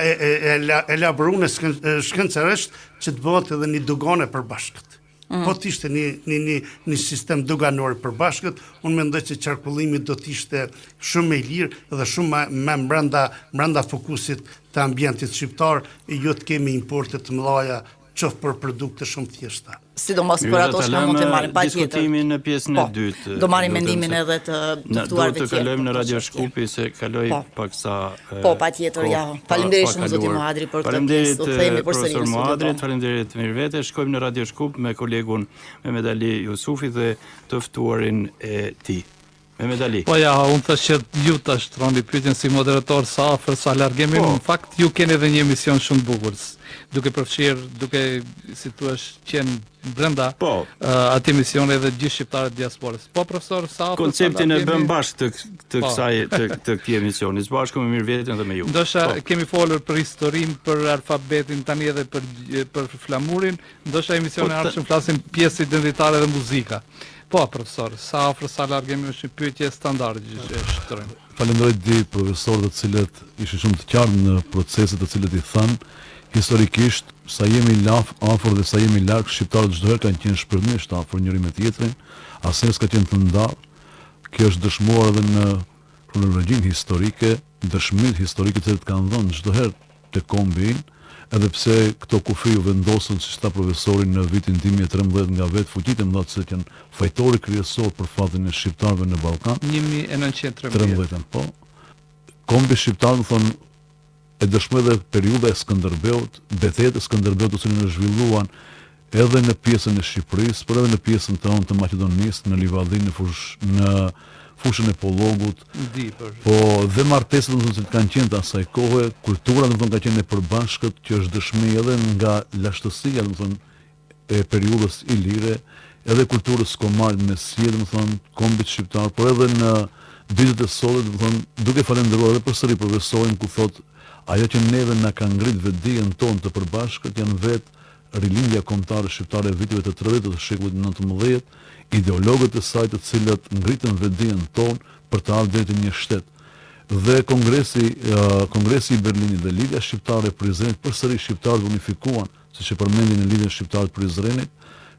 Speaker 6: elaboruar shkencërisht që të bëhet edhe një dogane përbashkët. Po të ishte një sistem doganor përbashkët, unë mendoj që qarkullimi do të ishte shumë më i lirë dhe shumë më brenda fokusit të ambientit shqiptar, jo të kemi importe të mëdha qoftë për produkte shumë thjeshta.
Speaker 5: Sidomos për ato që mund të marrin patjetër.
Speaker 3: Diskutimin në pjesën e dytë.
Speaker 5: Do marrim mendimin edhe të ftuarve
Speaker 3: tjerë. Do të kalojmë në Radio Shkupi se kaloi paksa.
Speaker 5: Po, patjetër, ja. Faleminderit shumë zoti Muadri për këtë pjesë. U themi përsëri në studio.
Speaker 3: Faleminderit mirëvete. Shkojmë në Radio Shkup me kolegun Mehmet Ali Jusufi dhe të ftuarin e tij. Mehmet Ali.
Speaker 7: Po ja, unë thash që ju tash troni pyetjen si moderator sa afër sa larg jemi. Në fakt ju keni edhe një emision shumë bukur. Duke përfshirë, duke si thua qenë brenda atij emisioni edhe gjithë shqiptarët diasporës. Po profesor, sa afër
Speaker 3: konceptin e bëm bashkë të kësaj të këtij emisioni, së bashku me Mirëveten dhe me ju.
Speaker 7: Ndoshta kemi folur për historinë, për alfabetin, tani edhe për flamurin, ndoshta emisioni e ardhshëm flasim pjesë identitare dhe muzika. Po, profesor, sa afër sa larg jemi është një pyetje standard që e shtrojmë.
Speaker 8: Falenderoj di profesorët të cilët ishin shumë të qartë në proceset të cilët i thanë. Historikisht, sa jemi afër dhe sa jemi larg, shqiptarët çdo herë kanë qenë shpërndjesht afër njëri me tjetrin, asnjë s'ka qenë të ndarë. Kjo është dëshmuar edhe në kronologjinë historike, dëshmitë historike që kanë dhënë çdo herë te kombi, edhe pse këto kufi u vendosën, siç tha profesori, në vitin 2013 nga vetë fuqitë më të cilët janë fajtori kryesor për fatin e shqiptarëve në Ballkan.
Speaker 7: 1913.
Speaker 8: Po. Kombi shqiptar, më thonë, e dëshmoj dhe periudha e Skënderbeut, betejat e Skënderbeut të cilën e zhvilluan edhe në pjesën e Shqipërisë, por edhe në pjesën tonë të Maqedonisë, në Livadin, në fushën e Pollogut. Po dhe martesat që kanë qenë të asaj kohe, kultura ka qenë e përbashkët, që është dëshmi edhe nga lashtësia, e periudhës ilire, edhe kulturës komarë me sjellje, kombit shqiptar, por edhe në ditët e sotme, duke falendëruar edhe përsëri profesorin ku thotë ajo që neve na ka ngrit vetdijen tonë të përbashkët janë vetë rilindja kombëtare shqiptare e viteve të 30 të shekullit 19, ideologët e saj të cilët ngritën vetdijen tonë për të ardhur deri në një shtet. Dhe kongresi i Berlinit dhe Lidhja Shqiptare e Prizrenit përsëri shqiptarët unifikuan, siç e përmendin në Lidhjen Shqiptare të Prizrenit,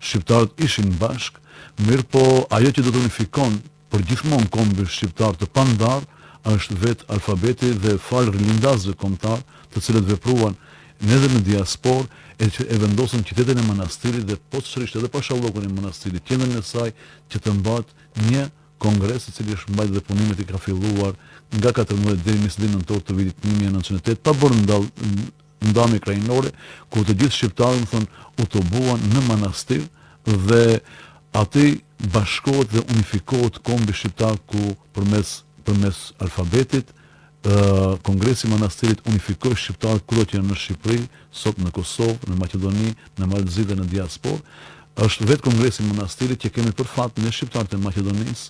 Speaker 8: shqiptarët ishin bashk, mirë po ajo që do të unifikon për gjithmonë kombin shqiptar të pandar është vetë alfabeti dhe fal rilindasve kombëtar, të cilët vepruan edhe në diasporë e vendosën qytetin e manastirit dhe poshtë edhe pashallokun e manastirit, qendrën e saj që të mbahet një kongres i cili është mbajtur dhe punimet i ka filluar nga 14 deri në 20 nëntor të vitit 1908 pa bërë ndamje krajinore, ku të gjithë shqiptarët u tobuan në manastir dhe aty bashkohet dhe unifikohet kombi shqiptar ku përmes alfabetit Kongresi i Manastirit unifikoi shqiptarët kudo që janë në Shqipëri, sot në Kosovë, në Maqedoni, në Malzi dhe në diasporë. Është vetë Kongresi i Manastirit që kemi për fat në shqiptarët e Maqedonisë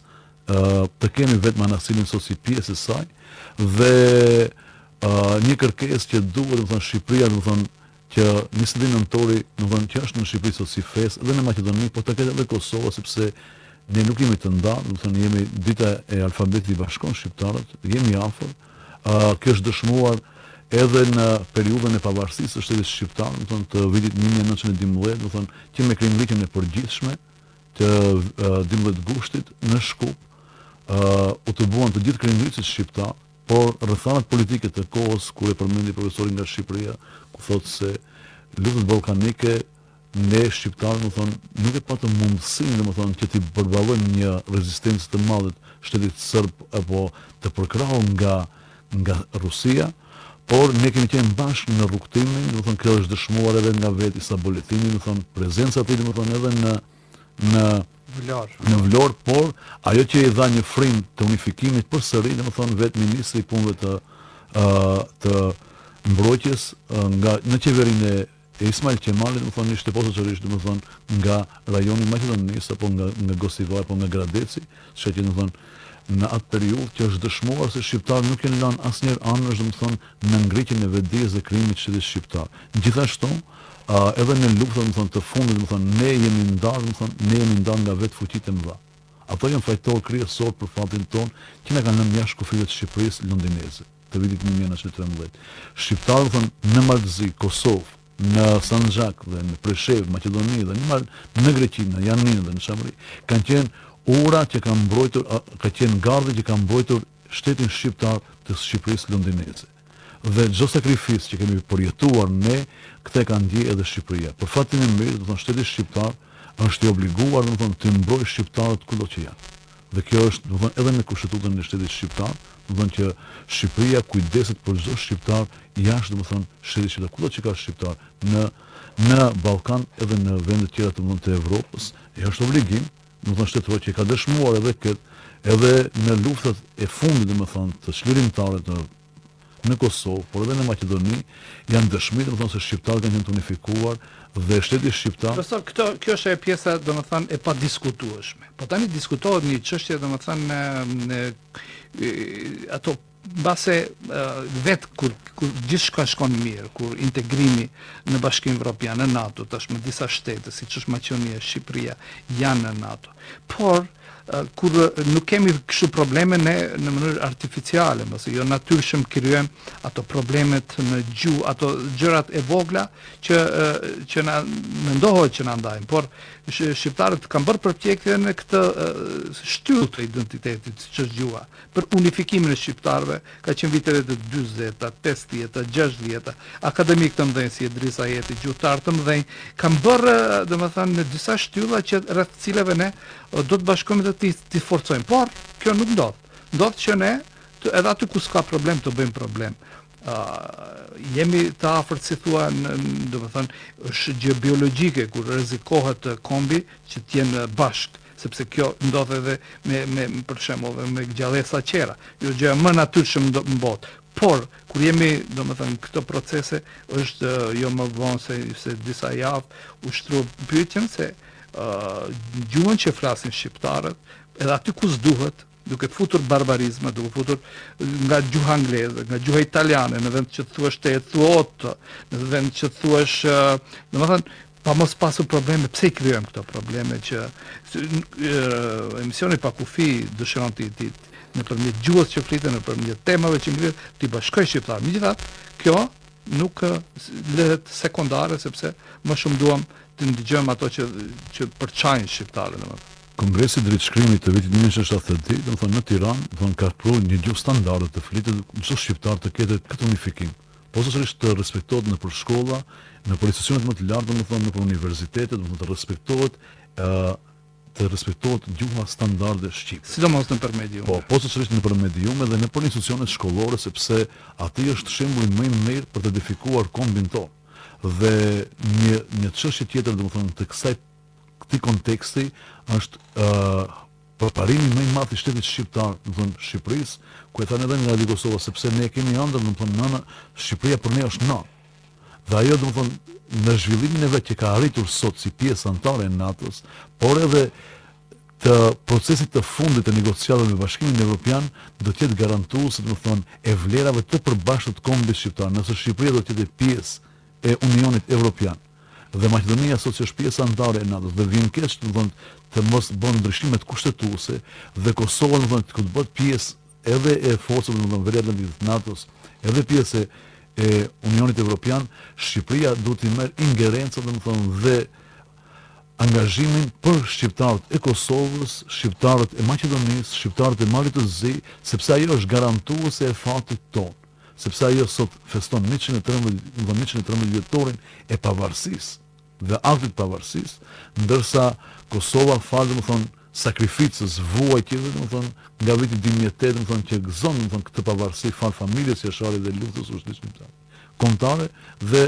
Speaker 8: të kemi vetë manastirin sot si pjesë e saj dhe një kërkesë që duhet, Shqipëria, që 21 nëntori, që është në Shqipëri sot si festë dhe në Maqedoni, por të ketë edhe Kosova sepse ne nuk jemi të ndarë, jemi dita e alfabetit i bashkon shqiptarët, jemi afër. Kjo është dëshmuar edhe në periudhën e pavarësisë së shtetit shqiptar, të vitit 1912, që me krijimëngritjen e përgjithshme të 12 gushtit në Shkup, u të buan të gjithë krijimëngritësit shqiptar, por rrethanat politike të kohës, kur e përmendi profesori nga Shqipëria, ku thotë se luftët ballkanike ne shqiptarët nuk e patëm mundësinë që t'i përballojmë një rezistencë të madhe të shtetit serb apo të përkrahur nga Rusia, por ne kemi qenë bashkë në rrugtimin, kjo është dëshmuar edhe nga vetë Isa Boletini, prezenca e tij edhe në Vlorë, por ajo që i dha një frymë të unifikimit përsëri, vetë ministri i punëve të mbrojtjes në qeverinë e Ismail Qemalit, ishte posaçërisht nga rajoni Maqedonisë apo nga Gosivar apo nga Gradeci, që në atë periudhë që është dëshmuar se shqiptarët nuk janë lënë asnjëherë anësh, domethënë, në ngritjen e vetdijes dhe krijimit të shtetit shqiptar. Gjithashtu, edhe në luftën, domethënë, të fundit, domethënë, ne jemi ndarë nga vetë fuqitë e mëdha. Ato janë fajtor kryesor për fatin tonë që na kanë lënë jashtë kufive të Shqipërisë londineze të vitit 1913. Shqiptarët, domethënë, në Malzi, Kosovë, në Sanxhak dhe në Preshev, Maqedoni dhe në Greqi, në Janinë dhe në Shamri, kanë qenë ura që kanë mbrojtur, ka qenë gardhe që kanë mbrojtur shtetin shqiptar të Shqipërisë londineze. Dhe çdo sakrifisë që kemi përjetuar ne, këtë kanë ndjej edhe Shqipëria. Për fatin e mirë, domethënë, shteti shqiptar është i obliguar, domethënë, të mbrojë shqiptarët kudo që janë. Dhe kjo është, domethënë, edhe në kushtetutën e shtetit shqiptar, domethënë që Shqipëria kujdeset për çdo shqiptar jashtë, domethënë, shtetit shqiptar, kudo që ka shqiptar në Ballkan edhe në vende të tjera të Evropës, është obligim, domethënë, shtetëror që ka dëshmuar edhe edhe në luftat e fundit, domethënë, të çlirimtare në Kosovë, por edhe në Maqedoni, janë dëshmi, domethënë, se shqiptarët kanë qenë të unifikuar dhe shteti shqiptar.
Speaker 7: Profesor, kjo është e pjesa, domethënë, e padiskutueshme. Po tani diskutohet një çështje, domethënë, në ato mbase vetë kur gjithçka shkon mirë, kur integrimi në Bashkimin Evropian, në NATO, tashmë disa shtete, siç është Maqedonia, Shqipëria, janë në NATO. Por kur nuk kemi kështu probleme ne në mënyrë artificiale, mëse jo natyrshëm krijojmë ato problemet në gjuhë, ato gjërat e vogla që na mendohet që na ndajnë, por shqiptarët kanë bërë përpjekje në këtë shtyllë të identitetit që është gjuha, për unifikimin e shqiptarëve, ka qenë viteve të 40-ta, 50-ta, 60-ta, akademik të mëdhenj si Edris Ajeti, gjuhëtar të mëdhenj, kanë bërë, domethënë, në disa shtylla që rreth cilave ne do të bashkohemi dhe të forcojmë. Por kjo nuk ndodh. Ndodh që ne edhe aty ku s'ka problem të bëjmë problem. Jemi të afërt, si thua, domethënë, është gjë biologjike kur rrezikohet kombi që të jenë bashkë, sepse kjo ndodh edhe për shembull me gjallësa qera. Jo gjë më natyrshëm në botë. Por kur jemi, domethënë, këto procese është jo më vonë se disa javë ushtru pyetjen se gjuhën që flasin shqiptarët, edhe aty ku s'duhet, duke futur barbarizma, duke futur nga gjuha angleze, nga gjuha italiane, në vend që të thuash te thuot, në vend që të thuash, domethënë, pa mos pasur probleme. Pse I krijojmë këto probleme që emisioni pa kufi dëshiron nëpërmjet gjuhës që flitet, nëpërmjet temave që ngrihet, të bashkoj shqiptarët. Megjithatë, kjo nuk lehet sekondare, sepse më shumë duam të ndigjojmë ato që përçajnë shqiptarët, domethënë.
Speaker 8: Kongresi Drejtshkrimit të vitit 1972, domethënë, në Tiranë, domethënë, ka prodhuar një gjuhë standarde të flitet çdo shqiptar të ketë këtë unifikim. Posaçërisht të respektohet nëpër shkolla, nëpër institucionet më të larta, domethënë, nëpër universitete, domethënë, të respektohet gjuha standarde shqipe.
Speaker 7: Sidomos nëpër mediume.
Speaker 8: Po, posaçërisht nëpër mediume dhe nëpër institucionet shkollore, sepse aty është shembulli më I mirë për të edifikuar kombin tonë. Dhe një çështje tjetër, domethënë, të këtij konteksti është përparimi më I madh I shtetit shqiptar, domethënë Shqipërisë, ku e thanë edhe nga Kosova, sepse ne kemi ëndër, domethënë, nëna Shqipëria për ne është natë. Dhe ajo, domethënë, në zhvillimin e vet që ka arritur sot si pjesë anëtare e NATO-s, por edhe të procesit të fundit të negociatave me Bashkimin Evropian do të jetë garantuese, domethënë, e vlerave të përbashkët të kombit shqiptar, nëse Shqipëria do të jetë pjesë e Unionit Evropian. Dhe Maqedonia sot që është pjesë anëtare e NATO-s dhe vjen keq, domethënë, të mos bën ndryshimet kushtetuese dhe Kosova, domethënë, të bëhet pjesë edhe e forcave, domethënë, veriatlantike të NATO-s, edhe pjesë e Unionit Evropian, Shqipëria duhet të merr ingerencën, domethënë, dhe angazhimin për shqiptarët e Kosovës, shqiptarët e Maqedonisë, shqiptarët e Malit të Zi, sepse ajo është garantuese e fatit tonë. Sepse ajo sot feston 113 vjetorin e pavarësisë dhe aktit pavarësisë, ndërsa Kosova falë, domethënë, sakrificës, vuajtjeve, domethënë, nga viti 2008, domethënë, që gëzon, domethënë, këtë pavarësi falë familjes jashtëore dhe luftës ushtrisë kombëtare dhe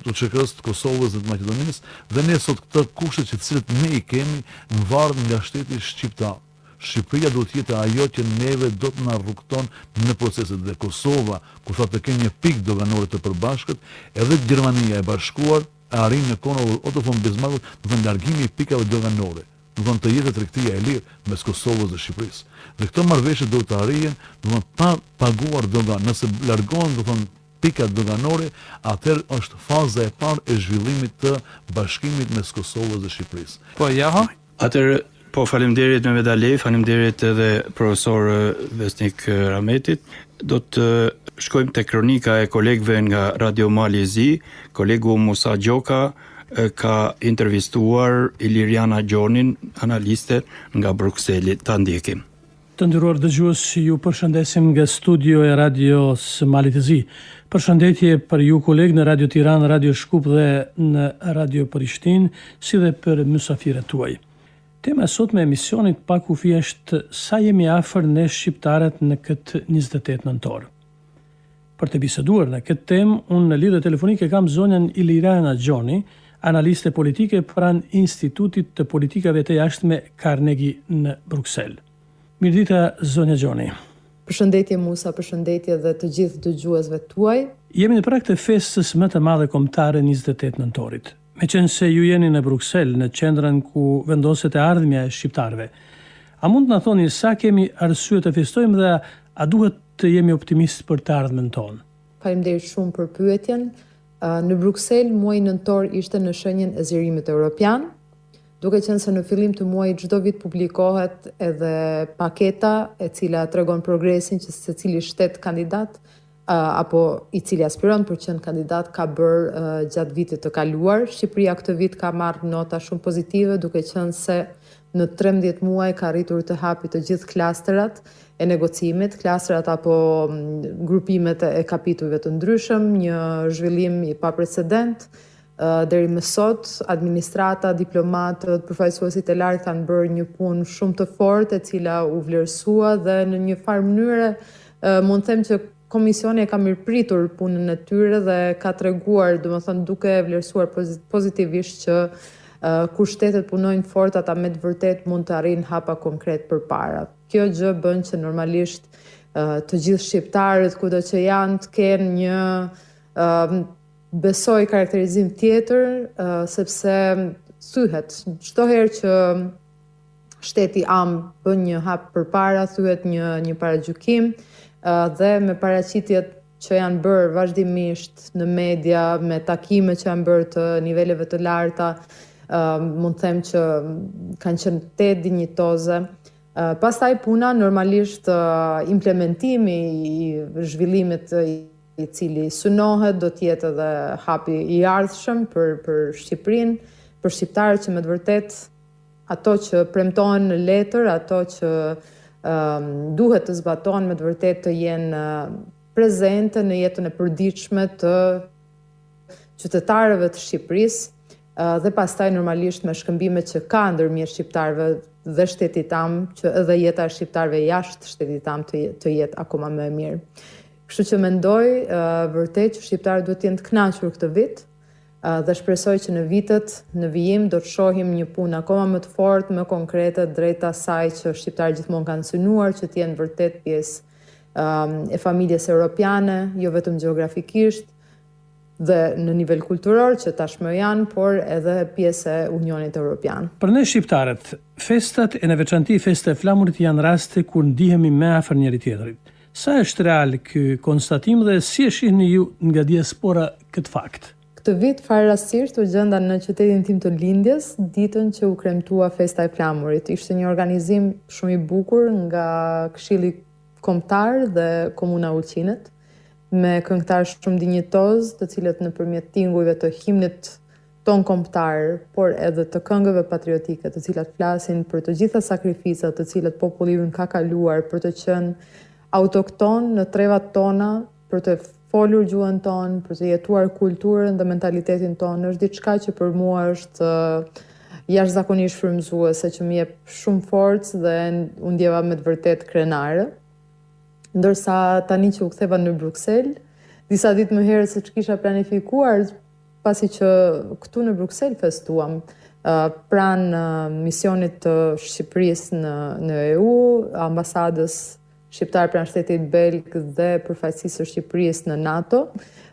Speaker 8: të çekës të Kosovës dhe të Maqedonisë, dhe ne sot këtë kushte që të cilët ne I kemi varet nga shteti shqiptar. Shqipëria do të jetë ajo që neve do të na rrugton në proceset dhe Kosova, kur thotë të kenë një pikë doganore të përbashkët, edhe Gjermania e Bashkuar arrin në kohën Otto von Bismarck, do të largimi I pikave doganore. do të jetë tregtia e lirë mes Kosovës dhe Shqipërisë. Dhe këto marrëveshje duhet të arrihen, do të pa paguar dogan, nëse largohen, do të pikat doganore, atëherë është faza e parë e zhvillimit të bashkimit mes Kosovës dhe Shqipërisë.
Speaker 7: Po jaha?
Speaker 3: Atëherë, po faleminderit Mehmet Ali, faleminderit edhe profesor Vesnik Rahmetit. Do të shkojmë te kronika e kolegëve nga Radio Mali Zi. Kolegu Musa Gjoka ka intervistuar Iliriana Gjonin, analiste nga Brukseli. Ta ndjekim.
Speaker 9: Të nderuar dëgjues, ju përshëndesim nga studio e radios Mali të Zi. Përshëndetje për ju kolegë në Radio Tiranë, Radio Shkup dhe në Radio Prishtinë, si dhe për mysafirët tuaj. Tema e sotme e emisionit pak u është sa jemi afër ne shqiptarët në këtë 28 nëntor. Për të biseduar në këtë temë, unë në lidhje telefonike kam zonjën Iliriana Gjoni, analiste politike pranë Institutit të Politikave të Jashtme Carnegie në Bruksel. Mirëdita zonja Gjoni.
Speaker 10: Përshëndetje Musa, përshëndetje dhe të gjithë dëgjuesve tuaj.
Speaker 9: Jemi në prag të festës më të madhe kombëtare 28 nëntorit. Meqense ju jeni në Bruksel, në qendrën ku vendoset e ardhmja e shqiptarëve, a mund të na thoni sa kemi arsye të festojmë dhe a duhet të jemi optimist për të ardhmen tonë?
Speaker 10: Faleminderit shumë për pyetjen. Në Bruksel, muaji nëntor ishte në shenjën e zgjerimit evropian, duke qenë se në fillim të muajit çdo vit publikohet edhe paketa e cila tregon progresin që secili shtet kandidat apo i cili aspiron për qenë kandidat ka bërë gjatë vitit të kaluar. Shqipëria këtë vit ka marrë nota shumë pozitive, duke qenë se në 13 muaj ka arritur të hapi të gjithë klasteret e negocimit, klasteret apo grupimet e kapitujve të ndryshëm, një zhvillim i paprecedent. Deri më sot, administrata, diplomatët, përfaqësuesit e lartë kanë bërë një punë shumë të fortë, e cila u vlerësua dhe në një farë mënyre mund të them që komisioni e ka mirëpritur punën e tyre dhe ka treguar, domethënë duke vlerësuar pozitivisht që kur shtetet punojnë fort, ata me të vërtet mund të arrijnë hapa konkret përpara. Kjo gjë bën që normalisht të gjithë shqiptarët kudo që janë të kenë një besoj karakterizim tjetër, sepse thyhet çdo herë që shteti am bën një hap përpara, thyhet një paragjykim dhe me paraqitjet që janë bërë vazhdimisht në media, me takime që janë bërë të niveleve të larta, mund të them që kanë qenë të dinjitoze. Pastaj puna normalisht implementimi i zhvillimit i cili synohet do të jetë edhe hapi i ardhshëm për Shqipërinë, për shqiptarët që me të vërtet ato që premtohen në letër, ato që duhet të zbatohen me të vërtet të jenë prezente në jetën e përditshme të qytetarëve të Shqipërisë dhe pastaj normalisht me shkëmbimet që ka ndërmjet shqiptarëve dhe shtetit tam, që edhe jeta e shqiptarëve jashtë shtetit tam të jetë akoma më e mirë. Kështu që mendoj vërtet që shqiptarët duhet të jenë të kënaqur këtë vit dhe shpresoj që në vitet në vijim do të shohim një punë akoma më të fortë, më konkrete drejt asaj që shqiptarët gjithmonë kanë synuar që të jenë vërtet pjesë e familjes europiane, jo vetëm gjeografikisht dhe në nivel kulturor që tashmë janë, por edhe pjesë e Unionit Evropian.
Speaker 9: Për ne shqiptarët, festat e në veçanti festa e flamurit janë raste kur ndihemi më afër njëri tjetrit. Sa është real ky konstatim dhe si e shihni ju nga diaspora këtë fakt?
Speaker 10: Këtë vit fare rastisht u gjenda në qytetin tim të lindjes, ditën që u kremtua festa e flamurit. Ishte një organizim shumë i bukur nga Këshilli Kombëtar dhe Komuna Ulqinet, me këngëtarë shumë dinjitoz, të cilët nëpërmjet tingujve të himnit ton kombëtar, por edhe të këngëve patriotike, të cilat flasin për të gjitha sakrificat të cilat populli ynë ka kaluar për të qenë autokton në trevat tona, për të folur gjuhën tonë, për të jetuar kulturën dhe mentalitetin tonë, është diçka që për mua është jashtëzakonisht frymëzuese, që më jep shumë forcë dhe u ndjeva me të vërtet krenare. Ndërsa tani që u ktheva në Bruksel, disa ditë më herët se që kisha planifikuar, pasi që këtu në Bruksel festuam, pranë misionit të Shqipërisë në EU, ambasadës shqiptar pranë shtetit belg dhe përfaqësisë së Shqipërisë në NATO,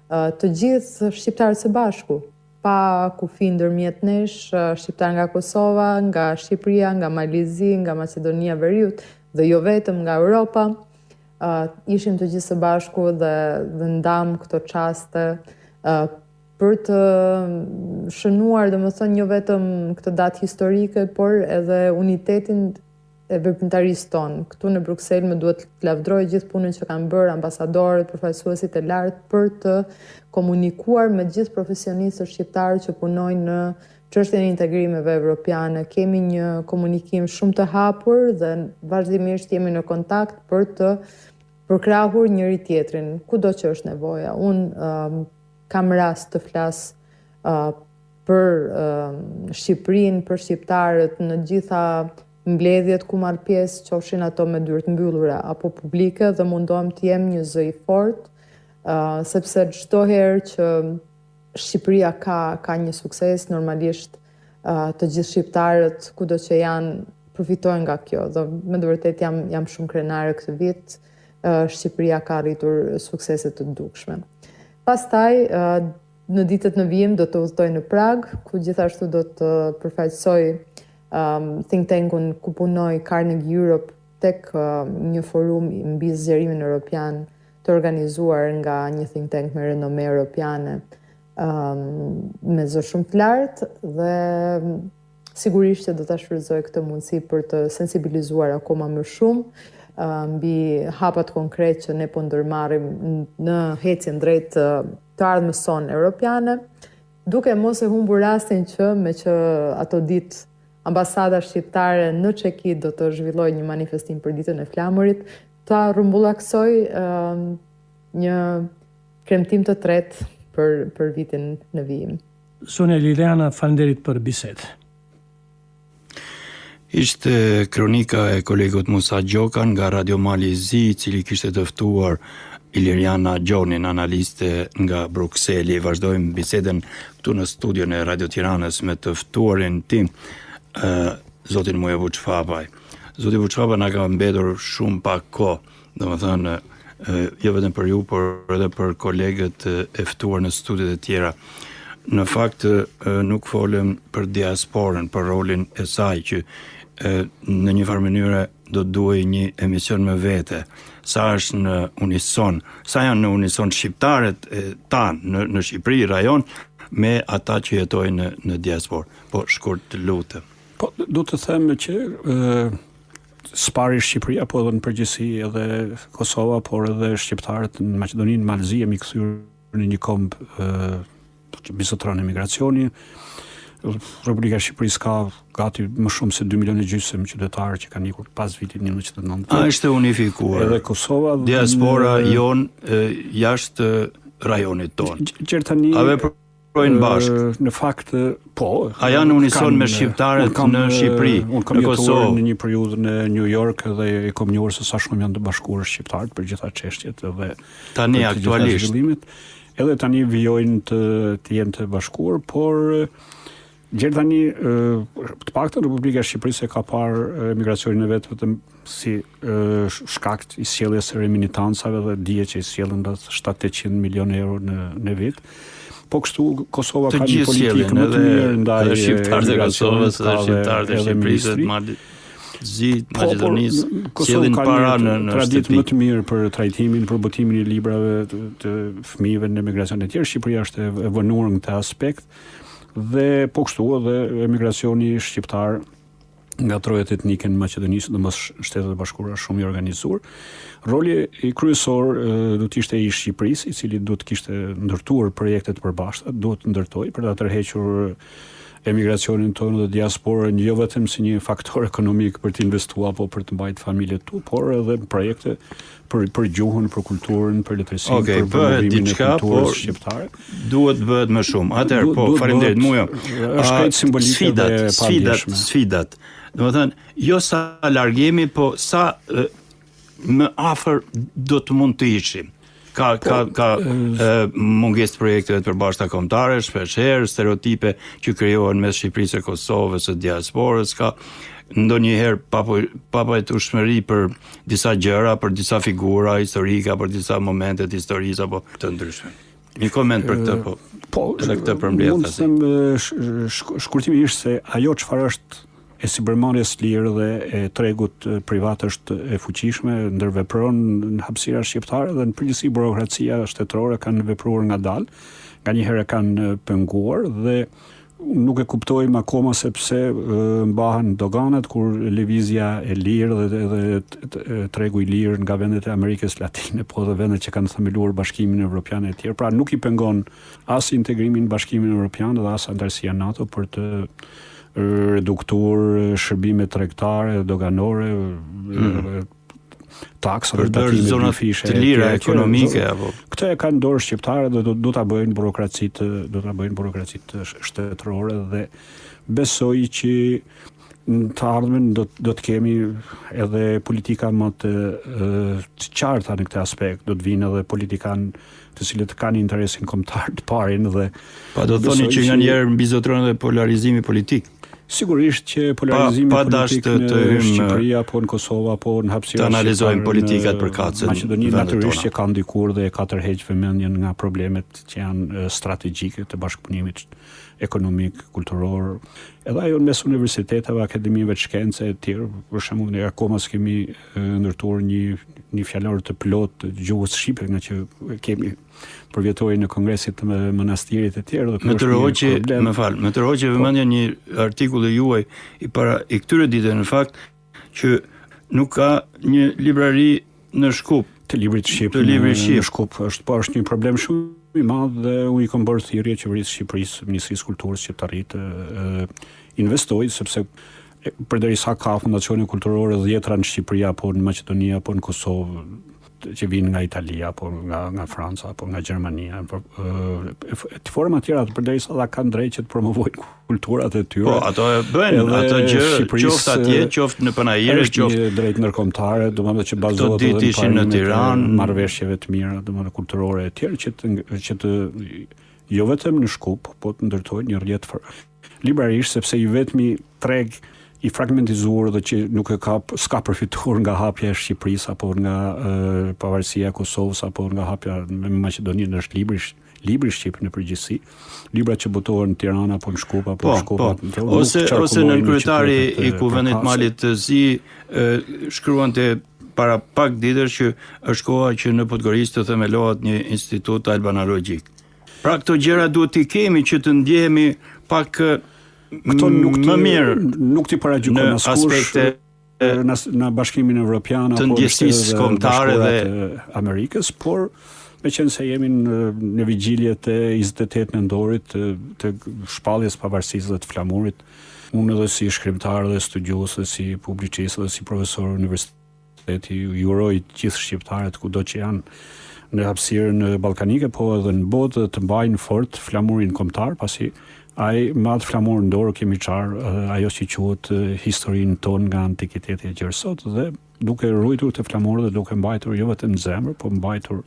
Speaker 10: të gjithë shqiptarët së bashku pa kufi ndërmjet nesh, shqiptar nga Kosova, nga Shqipëria, nga Malizi, nga Maqedonia e Veriut dhe jo vetëm nga Europa. Ishim të gjithë së bashku dhe ndam këto çaste për të shënuar, domethënë jo vetëm këtë datë historike, por edhe unitetin e veprimtarisë tonë. Këtu në Bruksel më duhet të lavdroj gjithë punën që kanë bërë ambasadorët, përfaqësuesit e lartë për të komunikuar me gjithë profesionistët shqiptarë që punojnë në çështjen e integrimeve evropiane. Kemi një komunikim shumë të hapur dhe vazhdimisht jemi në kontakt për të përkrahur njëri tjetrin, kudo që është nevoja. Unë kam rast të flas për Shqipërinë, për shqiptarët në gjitha mbledhjet ku marr pjesë, qofshin ato me dyert mbyllura apo publike, dhe mundohem të jem një zë i fortë, sepse çdo herë që Shqipëria ka një sukses, normalisht të gjithë shqiptarët kudo që janë përfitojnë nga kjo. Dhe me të vërtetë jam shumë krenare këtë vit. Shqipëria ka arritur suksese të dukshme. Pastaj, në ditët në vijim do të udhtoj në Prag, ku gjithashtu do të përfaqësoj think tankun ku punoj, Carnegie Europe, tek një forum mbi zgjerimin evropian të organizuar nga një think tank me renome europiane, me zë shumë të lartë, dhe sigurisht që do ta shfrytëzoj këtë mundësi për të sensibilizuar akoma më shumë mbi hapat konkret që ne po ndërmarrim në ecjen drejt të ardhmës sonë europiane, duke mos e humbur rastin që me që ato ditë ambasada shqiptare në Çeki do të zhvillojë një manifestim për ditën e flamurit, ta rrumbullaksoj një kremtim të tretë për vitin në vijim.
Speaker 9: Sonja Liliana, faleminderit për bisedë.
Speaker 3: Ishte kronika e kolegut Musa Gjokan nga Radio Malizi, i cili kishte të ftuar Iliriana Gjonin, analiste nga Brukseli. Vazhdojmë bisedën këtu në studion e Radio Tiranës me të ftuarin tim, zotin Muja Vuçfapaj. Zoti Vuçfapaj na ka mbetur shumë pak kohë, domethënë jo vetëm për ju, por edhe për kolegët e ftuar në studiet e tjera. Në fakt nuk folëm për diasporën, për rolin e saj që në një farë mënyrë do duhej një emision me vete. Sa është në unison, sa janë në unison shqiptarët tanë në Shqipëri, rajon, me ata që jetojnë në diasporë. Po, shkurt të lutem.
Speaker 4: Po, du të them që spari Shqipëria, po edhe në përgjithësi edhe Kosova, por edhe shqiptarët në Maqedoninë, Malzi, jemi kthyer në një kombë që bisotron emigracioni. Republika e Shqipërisë ka gati më shumë se 2,5 milionë qytetarë që kanë ikur pas vitit 1990.
Speaker 3: Është unifikuar.
Speaker 4: Edhe Kosova,
Speaker 3: diaspora jonë jashtë rajonit tonë.
Speaker 4: Gjertani
Speaker 3: a veprojnë bashkë.
Speaker 4: Në fakt, po.
Speaker 3: A janë unison me shqiptarët në Shqipëri,
Speaker 4: unë kam
Speaker 3: në Kosovë?
Speaker 4: Në një periudhë në New York dhe e kam njohur se sa shumë janë të bashkuar shqiptarët për gjitha çështjet dhe
Speaker 3: tani aktualisht.
Speaker 4: Edhe tani vijojnë të jenë të bashkuar, por Gjertani, të paktën Republika e Shqipërisë ka parë emigracionin e vetë vetëm si shkak i sjelljes së remilitancave dhe dije që i sjellën rreth 700 milionë euro në vit. Po kështu Kosova ka një politikë më të mirë ndaj
Speaker 3: shqiptarëve të Kosovës dhe shqiptarëve të Shqipërisë, Maqedonisë, sjellin para në
Speaker 4: traditë më të mirë për trajtimin, për botimin e librave të fëmijëve në emigracion e tjerë. Shqipëria është e vënuar në këtë aspekt. Dhe po kështu edhe emigracioni shqiptar nga trojet etnike në Maqedonisë dhe mbas Shtetet e Bashkuara shumë i organizuar. Roli i kryesor do të ishte i Shqipërisë, i cili do të kishte ndërtuar projekte të përbashkëta, duhet të ndërtojë për ta tërhequr emigracionin tonë dhe diasporën, jo vetëm si një faktor ekonomik për të investuar apo për të mbajtur familjet tu, por edhe projekte për gjuhën, për kulturën, për letërsinë, për promovimin e kulturës shqiptare.
Speaker 3: Duhet bëhet më shumë. Atëherë, po, faleminderit Mujo.
Speaker 4: Është kaq simbolike dhe padijshme.
Speaker 3: Sfidat. Domethënë, jo sa largimi, po sa më afër do të mund të ishim. Ka mungesë të projekteve të përbashkëta kombëtare, shpeshherë stereotipe që krijohen mes Shqipërisë e Kosovës së diasporës, ka ndonjëherë papajtueshmëri për disa gjëra, për disa figura historike, për disa momente të historisë apo të ndryshme. Një koment për këtë, po. edhe këtë përmbledhasi.
Speaker 4: Mund të them shkurtimisht se ajo çfarë është e sipërmarrjes lirë dhe e tregut privat është e fuqishme, ndërvepron në hapësira shqiptare dhe në përgjithësi burokracia shtetërore kanë vepruar ngadalë, nganjëherë kanë penguar dhe nuk e kuptojmë akoma sepse mbahen doganat kur lëvizja e lirë dhe tregu i lirë nga vendet e Amerikës Latine, po dhe vendet që kanë themeluar Bashkimin Evropian e tjerë. Pra nuk i pengon as integrimin në Bashkimin Evropian dhe as antarësia NATO për të reduktuar shërbime tregtare, doganore, taksa
Speaker 3: për dorë zonat të lira ekonomike apo
Speaker 4: këtë e kanë dorë shqiptare dhe do ta bëjnë burokracitë shtetërore dhe besoj që në të ardhmen do të kemi edhe politika më të qarta në këtë aspekt, do të vinë edhe politikanë të cilët kanë interesin kombëtar të parin dhe
Speaker 3: pa do thoni që nganjëherë mbizotron edhe polarizimi politik.
Speaker 4: Sigurisht që polarizimi politik në Shqipëri apo në Kosovë apo në hapësira
Speaker 3: të analizojmë politikat përkatëse.
Speaker 4: Maqedoni natyrisht që ka ndikuar dhe ka tërheq vëmendjen nga problemet që janë strategjike të bashkëpunimit ekonomik, kulturor, edhe ajo mes universiteteve, akademive të shkencë e tjerë, për shembull ne akoma s'kemi ndërtuar një fjalor të plot të gjuhës shqipe, nga që kemi përvjetojë në kongresit të monastirit e tjerë.
Speaker 3: Më të rroqe vëmendja një artikull e juaj i këtyre ditëve në fakt që nuk ka një librari në Shkup
Speaker 4: të librit shqip në Shkup është një problem shumë i madh dhe unë i kam bërë thirrje qeverisë së Shqipërisë, Ministrisë së Kulturës që të arrijë investojë sepse përderisa ka fondacione kulturore 10 në Shqipëri apo në Maqedoni apo në Kosovë që vinë nga Italia apo nga Franca apo nga Gjermania. Të forma tjera përderisa ata kanë drejtë që të promovojnë kulturat e tyre.
Speaker 3: Po, ato e bëjnë, ato gjë qoftë atje, qoftë në panajire,
Speaker 4: qoftë drejt ndërkombëtare, domethënë që bazohet edhe
Speaker 3: në Tiranë,
Speaker 4: marrëveshjeve të mira, domethënë kulturore e tjera që të jo vetëm në Shkup, po të ndërtojnë një rrjet librarisht sepse i vetmi treg i fragmentizuar dhe që nuk s'ka përfituar nga hapja e Shqipërisë apo nga pavarësia e Kosovës apo nga hapja me Maqedoninë është libri shqip në përgjithësi. Librat që botohen në Tiranë apo në Shkup apo në Shkup
Speaker 3: ose në kryetari i Kuvendit Malit të Zi shkruante para pak ditësh që është koha që në Podgoriçë të themelohet një institut albanologjik. Pra këto gjëra duhet t'i kemi që të ndjehemi pak
Speaker 4: këto nuk t'i paragjykon
Speaker 3: askush
Speaker 4: në Bashkimin Evropian
Speaker 3: apo ndjesisë kombëtare dhe
Speaker 4: Amerikës, por meqense se jemi në vigjiljet e 28 nëntorit të shpalljes pavarësisë dhe të flamurit, unë edhe si shkrimtar dhe studiues dhe si publicist dhe si profesor universiteti ju uroj gjithë shqiptarët kudo që janë në hapësirën ballkanike, po edhe në botë të mbajnë fort flamurin kombëtar, pasi ai me atë flamur në dorë kemi qarë ajo që quhet historinë tonë nga antikiteti e gjerë sot dhe duke ruajtur të flamur dhe duke mbajtur jo vetëm në zemër, po mbajtur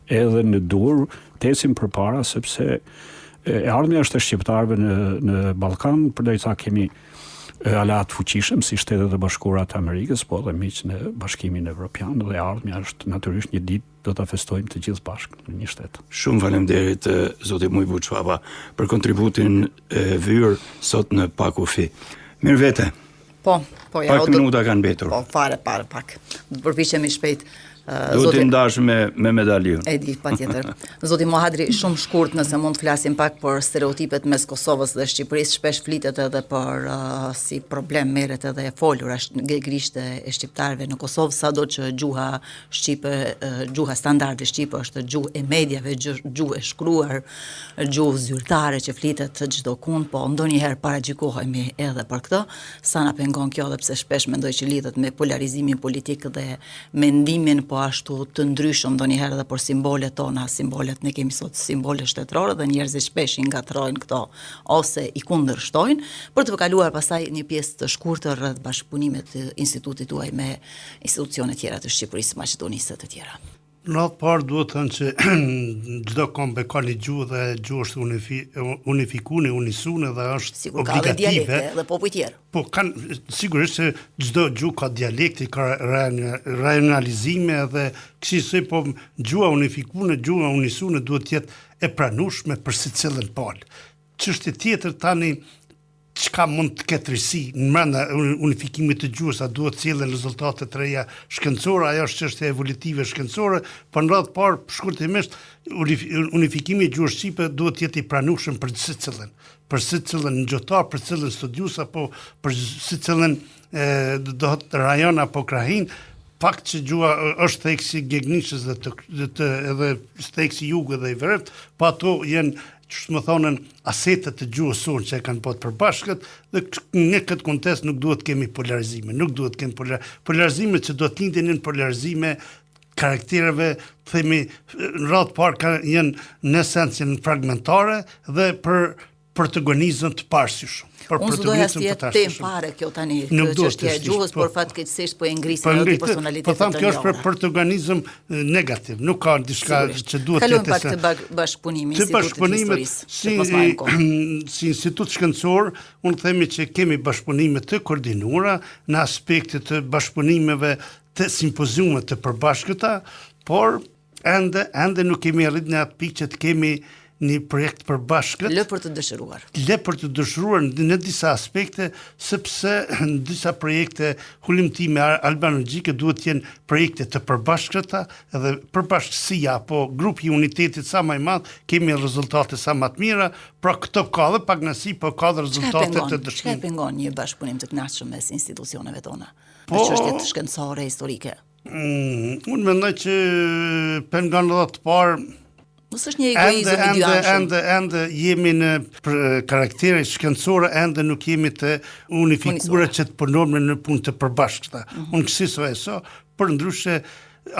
Speaker 4: edhe në dur, të ecim përpara sepse e ardhmja është e shqiptarëve në Ballkan, përderisa kemi aleat fuqishëm si Shtetet e Bashkuara të Amerikës, po edhe miq në Bashkimin Evropian dhe ardhmja është natyrisht një ditë do ta festojmë të gjithë bashkë në një shtet.
Speaker 3: Shumë faleminderit zoti Mujbu Çvapa për kontributin e vyer sot në Pak Ufi. Mirëvete.
Speaker 5: Po, ja.
Speaker 3: Pak minuta kanë mbetur.
Speaker 5: Po, fare pak. Do të përpiqemi shpejt.
Speaker 3: Do t'i ndash me medaljon.
Speaker 5: E di, patjetër. Zoti Mohadri, shumë shkurt nëse mund të flasim pak për stereotipet mes Kosovës dhe Shqipërisë, shpesh flitet edhe për si problem merret edhe e folur grisht e shqiptarëve në Kosovë, sado që gjuha shqipe, gjuha standarde shqipe është gjuhë e mediave, gjuhë e shkruar, gjuhë zyrtare që flitet çdo kund, po ndonjëherë paragjykohemi edhe për këtë, sa na pengon kjo edhe pse shpesh mendoj që lidhet me polarizimin politik dhe mendimin po ashtu të ndryshëm ndonjëherë edhe për simbolet tona, simbolet ne kemi sot simbole shtetërore dhe njerëzit shpesh i ngatrojnë këto ose i kundërshtojnë për të kaluar pastaj një pjesë të shkurtër rreth bashkëpunimit të institutit tuaj me institucione tjera të Shqipërisë, Maqedonisë e të tjera.
Speaker 6: Në atë parë duhet thënë që çdo kombe ka një gjuhë dhe gjuhë është unifikune, unisune dhe është
Speaker 5: Sigur ka dhe
Speaker 6: obligative.
Speaker 5: dialekte dhe popuj tjerë.
Speaker 6: Po kanë sigurisht se çdo gjuhë ka dialekti, ka rajonalizime dhe kështu po gjuha unifikune, gjuha unisune duhet të jetë e pranueshme për secilën palë. Çështje tjetër tani çka mund të ketë risi në brenda unifikimit të gjuhës, a duhet cilën rezultate të reja shkencore, ajo është çështje evolutive shkencore, por në radhë parë shkurtimisht unifikimi i gjuhës shqipe duhet të jetë i pranueshëm për secilën ngjotar, për secilën studius apo për secilën do të rajon apo krahin. Fakt që gjuha është theksi Gegnishës dhe edhe theksi Jugut dhe i Veriut, po ato janë që më thonën asetet të gjuhës sonë që e kanë botë përbashkët dhe në këtë kontekst nuk duhet kemi polarizime, nuk duhet kemi polarizime që do të lindin në polarizime karaktereve, themi në radhë parë janë në esencë janë fragmentare dhe për protagonizëm të parësyshëm.
Speaker 5: Unë s'doja si jetë tem fare kjo tani, kjo çështja e gjuhës, por fatkeqësisht po e ngrisin edhe personalitetet
Speaker 6: po thamë kjo është për protagonizëm negativ, nuk ka diçka që duhet të jetë.
Speaker 5: Kalojmë pak të bashkëpunimi,
Speaker 6: si institut shkencor, unë themi që kemi bashkëpunime të koordinuara në aspektet të bashkëpunimeve të simpoziume të përbashkëta, por ende nuk kemi arrit në atë pikë që të kemi një projekt përbashkët.
Speaker 5: Lë për të dëshiruar.
Speaker 6: Lë për të dëshiruar në disa aspekte, sepse në disa projekte hulumtime albanologjike duhet të jenë projekte të përbashkëta dhe përbashkësia apo grupi i unitetit sa më i madh, kemi rezultate sa më të mira, pra këto ka dhe pagnasi, po ka dhe rezultate të dëshmimit.
Speaker 5: Çka pengon një bashkëpunim të kënaqshëm mes institucioneve tona? Për çështjet shkencore, historike.
Speaker 6: Unë mendoj që pengon edhe të parë
Speaker 5: Mos është një egoizëm i dyanshëm.
Speaker 6: Ende jemi në karaktere shkencore, ende nuk jemi të unifikuar që të punojmë në punë të përbashkëta. Unë kësaj për ndryshe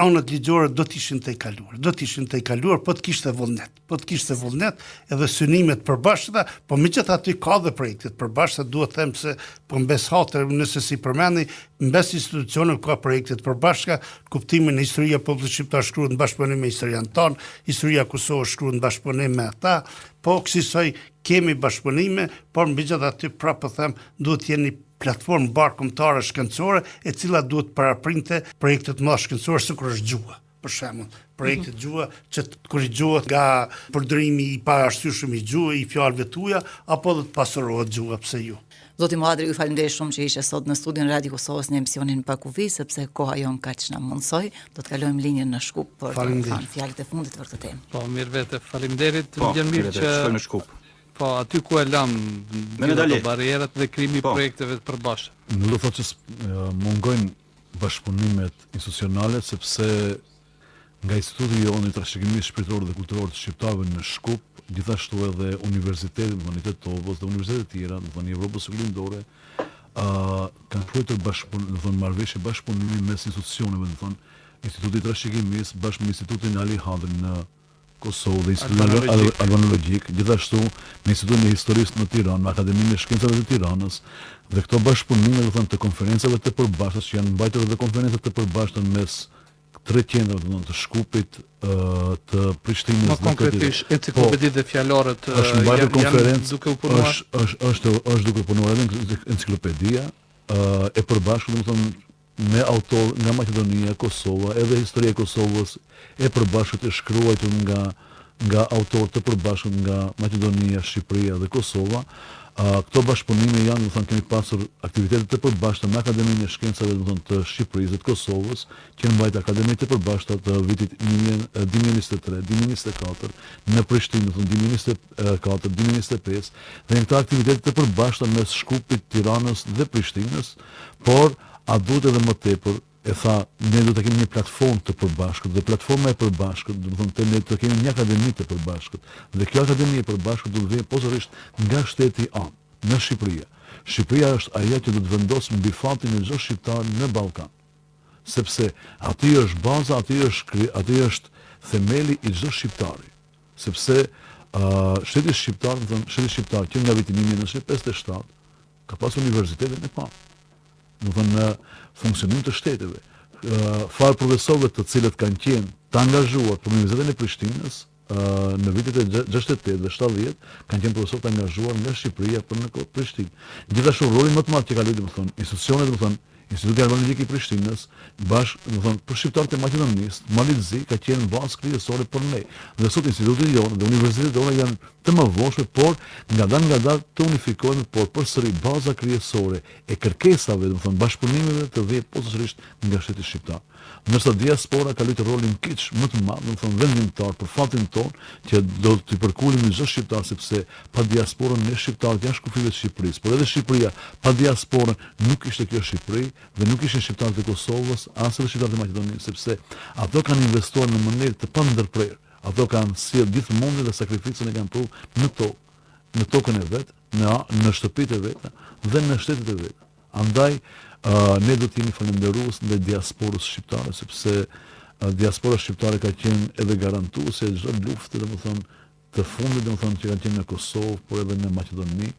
Speaker 6: anët ligjore do të ishin të i kaluar, po të kishte vullnet, edhe synimet përbashkëta, po megjithatë ka dhe projektet përbashkëta, duhet them se po mbes hatër nëse si përmendi, mbes institucionet ka projektet përbashkëta, kuptimin e historia popullit shqiptar shkruhet në bashkëpunim me historian ton, historia e Kosovës shkruhet në bashkëpunim me ata, po kësaj kemi bashkëpunime, por megjithatë prapë them duhet të jeni platformë bashkëkombëtare shkencore e cila duhet paraprinte projektet më shkencore si kur është gjuha. Për shembull, projektet gjuha që të korrigjohet nga përdorimi i paarsyeshëm i gjuhës, i fjalëve tuaja, apo do të pasurohet gjuha, pse jo.
Speaker 5: Zoti Muadri, ju falenderoj shumë që ishe sot në studion Radio Kosovës në emisionin Pakuvi, sepse koha jon kaq na mundsoi. Do të kalojmë linjën në Shkup për të thënë fjalët e fundit për këtë temë.
Speaker 7: Po, mirë vete, faleminderit.
Speaker 3: Vjen mirë që shkojmë në Shkup.
Speaker 7: Po, aty ku e lam barrierat dhe krimi projekteve të përbashkëta.
Speaker 8: Nuk do thotë që mungojnë bashkëpunimet institucionale, sepse nga instituti jonë i trashëgimisë shpirtërore dhe kulturore të shqiptarëve në Shkup, gjithashtu edhe universitetet, Universiteti Tovës dhe universitetet tjera, në Evropës së Lindore, kanë kryer marrëveshje bashkëpunimi mes institucioneve, Instituti i Trashëgimisë bashkë me Institutin Ali Hadri në Kosovë dhe Institutin Albanologjik, gjithashtu me Institutin e Historisë në Tiranë, me Akademinë e Shkencave të Tiranës, dhe këto bashkëpunime të konferencave të përbashkëta që janë mbajtur edhe konferencat të përbashkëta mes tre qendrave të Shkupit, të Prishtinës.
Speaker 7: Më konkretisht, enciklopeditë dhe fjalorët janë duke u punuar.
Speaker 8: Është duke u punuar edhe enciklopedia e përbashkët, me autor nga Maqedonia, Kosova, edhe historia e Kosovës e përbashkët e shkruar nga autor të përbashkët nga Maqedonia, Shqipëria dhe Kosova. Këto bashkëpunime janë, kemi pasur aktivitetet të përbashkëta me Akademinë e Shkencave të Shqipërisë dhe të Kosovës, që në mbajt akademitë të përbashkëta të vitit 2023, 2024, në Prishtinë, 2024, 2025, dhe në këta aktivitetet të përbashkëta mes Shkupit, Tiranës dhe Prishtinës, por a duhet edhe më tepër, e tha, ne do të kemi një platformë të përbashkët, dhe platforma e përbashkët, ne do të kemi një akademi të përbashkët, dhe kjo akademi e përbashkët do të vijë posaçërisht nga shteti anë, në Shqipëria. Shqipëria është ajo që do të vendosë mbi fatin e çdo shqiptar në Ballkan, sepse aty është baza, aty është themeli i çdo shqiptari, sepse shteti shqiptar që nga viti 1957 ka pas universitetin e parë. Në funksionim të shteteve, farë profesorëve të cilët kanë qenë të angazhuar për Universitetin e Prishtinës në vitet e 68 dhe 70 kanë qenë profesorë të angazhuar nga Shqipëria për në Prishtinë. Gjithashtu rolin më të madh që ka luajtur, domethënë, institucionet, Instituti Arkeologjik i Prishtinës, domethënë, për shqiptarët e Maqedonisë, Malizi ka qenë bazë kryesore për ne. Dhe sot institutet jonë dhe universitetet tona janë të mëvonshme, por nga dalë të unifikohen, por përsëri baza kryesore e kërkesave, domethënë, bashkëpunimeve të vijnë posaçërisht nga shteti shqiptar. Ndërsa diaspora ka luajtur rolin kiç më të madh, domethënë vendimtar për fatin ton, që do t'i përkulim çdo shqiptar, sepse pa diasporën ne shqiptarët jashtë kufive të Shqipërisë, por edhe Shqipëria pa diasporën nuk ishte kjo Shqipëri dhe nuk ishin shqiptarët e Kosovës, as edhe shqiptarët e Maqedonisë, sepse ato kanë investuar në mënyrë të pandërprerë. Ato kanë sjellë gjithmonë dhe sakrificën e kanë pru në tokën e vet, në shtëpitë e veta dhe në shtetet e veta. Andaj ne do të jemi falënderues ndaj diasporës shqiptare, sepse diaspora shqiptare ka qenë edhe garantuese e çdo lufte, domethënë, të fundit, domethënë, që kanë qenë në Kosovë, por edhe në Maqedoni,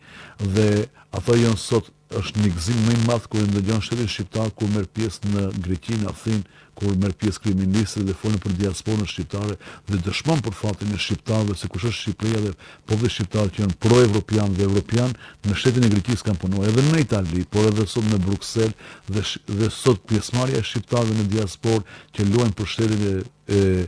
Speaker 8: dhe ato janë sot është një gëzim më i madh kur ndëgjon shtetin shqiptar kur merr pjesë në Greqi, në Athinë, kur merr pjesë kryeministri dhe folën për diasporën shqiptare dhe dëshmon për fatin e shqiptarëve se kush është Shqipëria dhe populli shqiptar që janë pro-evropian dhe evropian në shtetin e Greqisë kanë punuar edhe në Itali, por edhe sot në Bruksel dhe sot pjesëmarrja e shqiptarëve në diasporë që luajnë për shtetin e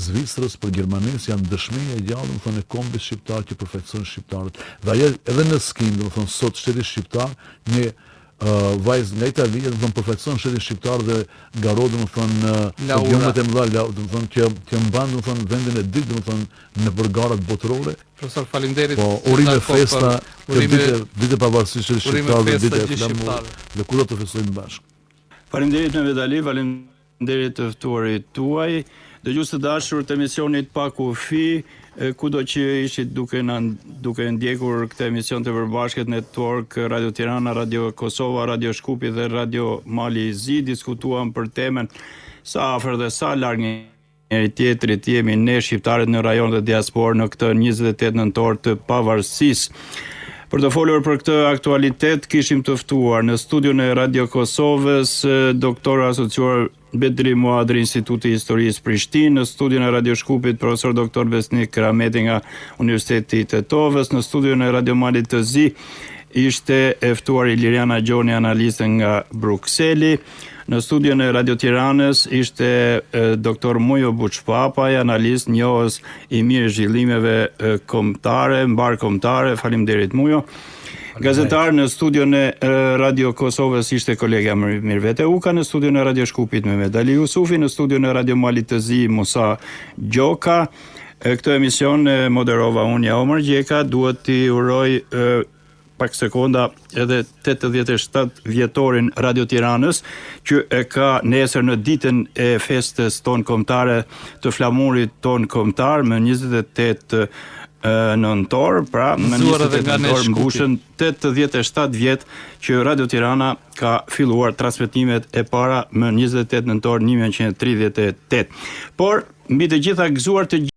Speaker 8: Zvicrës, për Gjermanisë, janë dëshmi e gjallë, domethënë, e kombit shqiptar që përfaqëson shqiptarët. Dhe edhe në skim, domethënë, sot shteti shqiptar, një vajzë nga Italia, domethënë, përfaqëson shtetin shqiptar dhe garo, domethënë, podiumet e mëdha, domethënë, që mban, domethënë, vendin e dytë, domethënë, në përgarat botërore.
Speaker 7: Profesor, faleminderit.
Speaker 8: Po, urime festa, ditë pavarësisht shtetit shqiptar dhe ditë e flamur, dhe kur do të festojmë bashkë.
Speaker 3: Faleminderit me Vedali, faleminderit të ftuarit tuaj. Dëgjues të dashur të emisionit Pa Kufi, kudo që ishit duke ndjekur këtë emision të përbashkët Network, Radio Tirana, Radio Kosova, Radio Shkupi dhe Radio Mali Zi, diskutuam për temen sa afër dhe sa larg njëri tjetrit jemi ne shqiptarët në rajon dhe diasporë në këtë 28 nëntor të pavarësisë. Për të folur për këtë aktualitet, kishim të ftuar në studion e Radio Kosovës doktor asociuar Bedri Muadri, Instituti i Historisë Prishtinë, në studion e Radio Shkupit profesor doktor Besnik Rameti nga Universiteti i Tetovës, në studion e Radio Malit të Zi ishte e ftuar Iliriana Gjoni, analiste nga Brukseli. Në studion e Radio Tiranës ishte doktor Mujo Buçpapaj, analist njohës i mirë zhvillimeve kombëtare, mbar kombëtare. Faleminderit Mujo. Gazetar në studion e Radio Kosovës ishte kolega Mirvete Uka, në studion e Radio Shkupit Mehmet Ali Jusufi, në studion e Radio Malit të Zi Musa Gjoka. Këtë emision moderova unë Omar Gjeka, duhet t'i uroj pak sekonda edhe 87 vjetorin Radio Tiranës, që e ka nesër në ditën e festës tonë kombëtare, të flamurit tonë kombëtar, më 28 nëntor, pra më 28 nëntor mbushën 87 vjet që Radio Tirana ka filluar transmetimet e para më 28 nëntor 1938. Por mbi të gjitha gëzuar të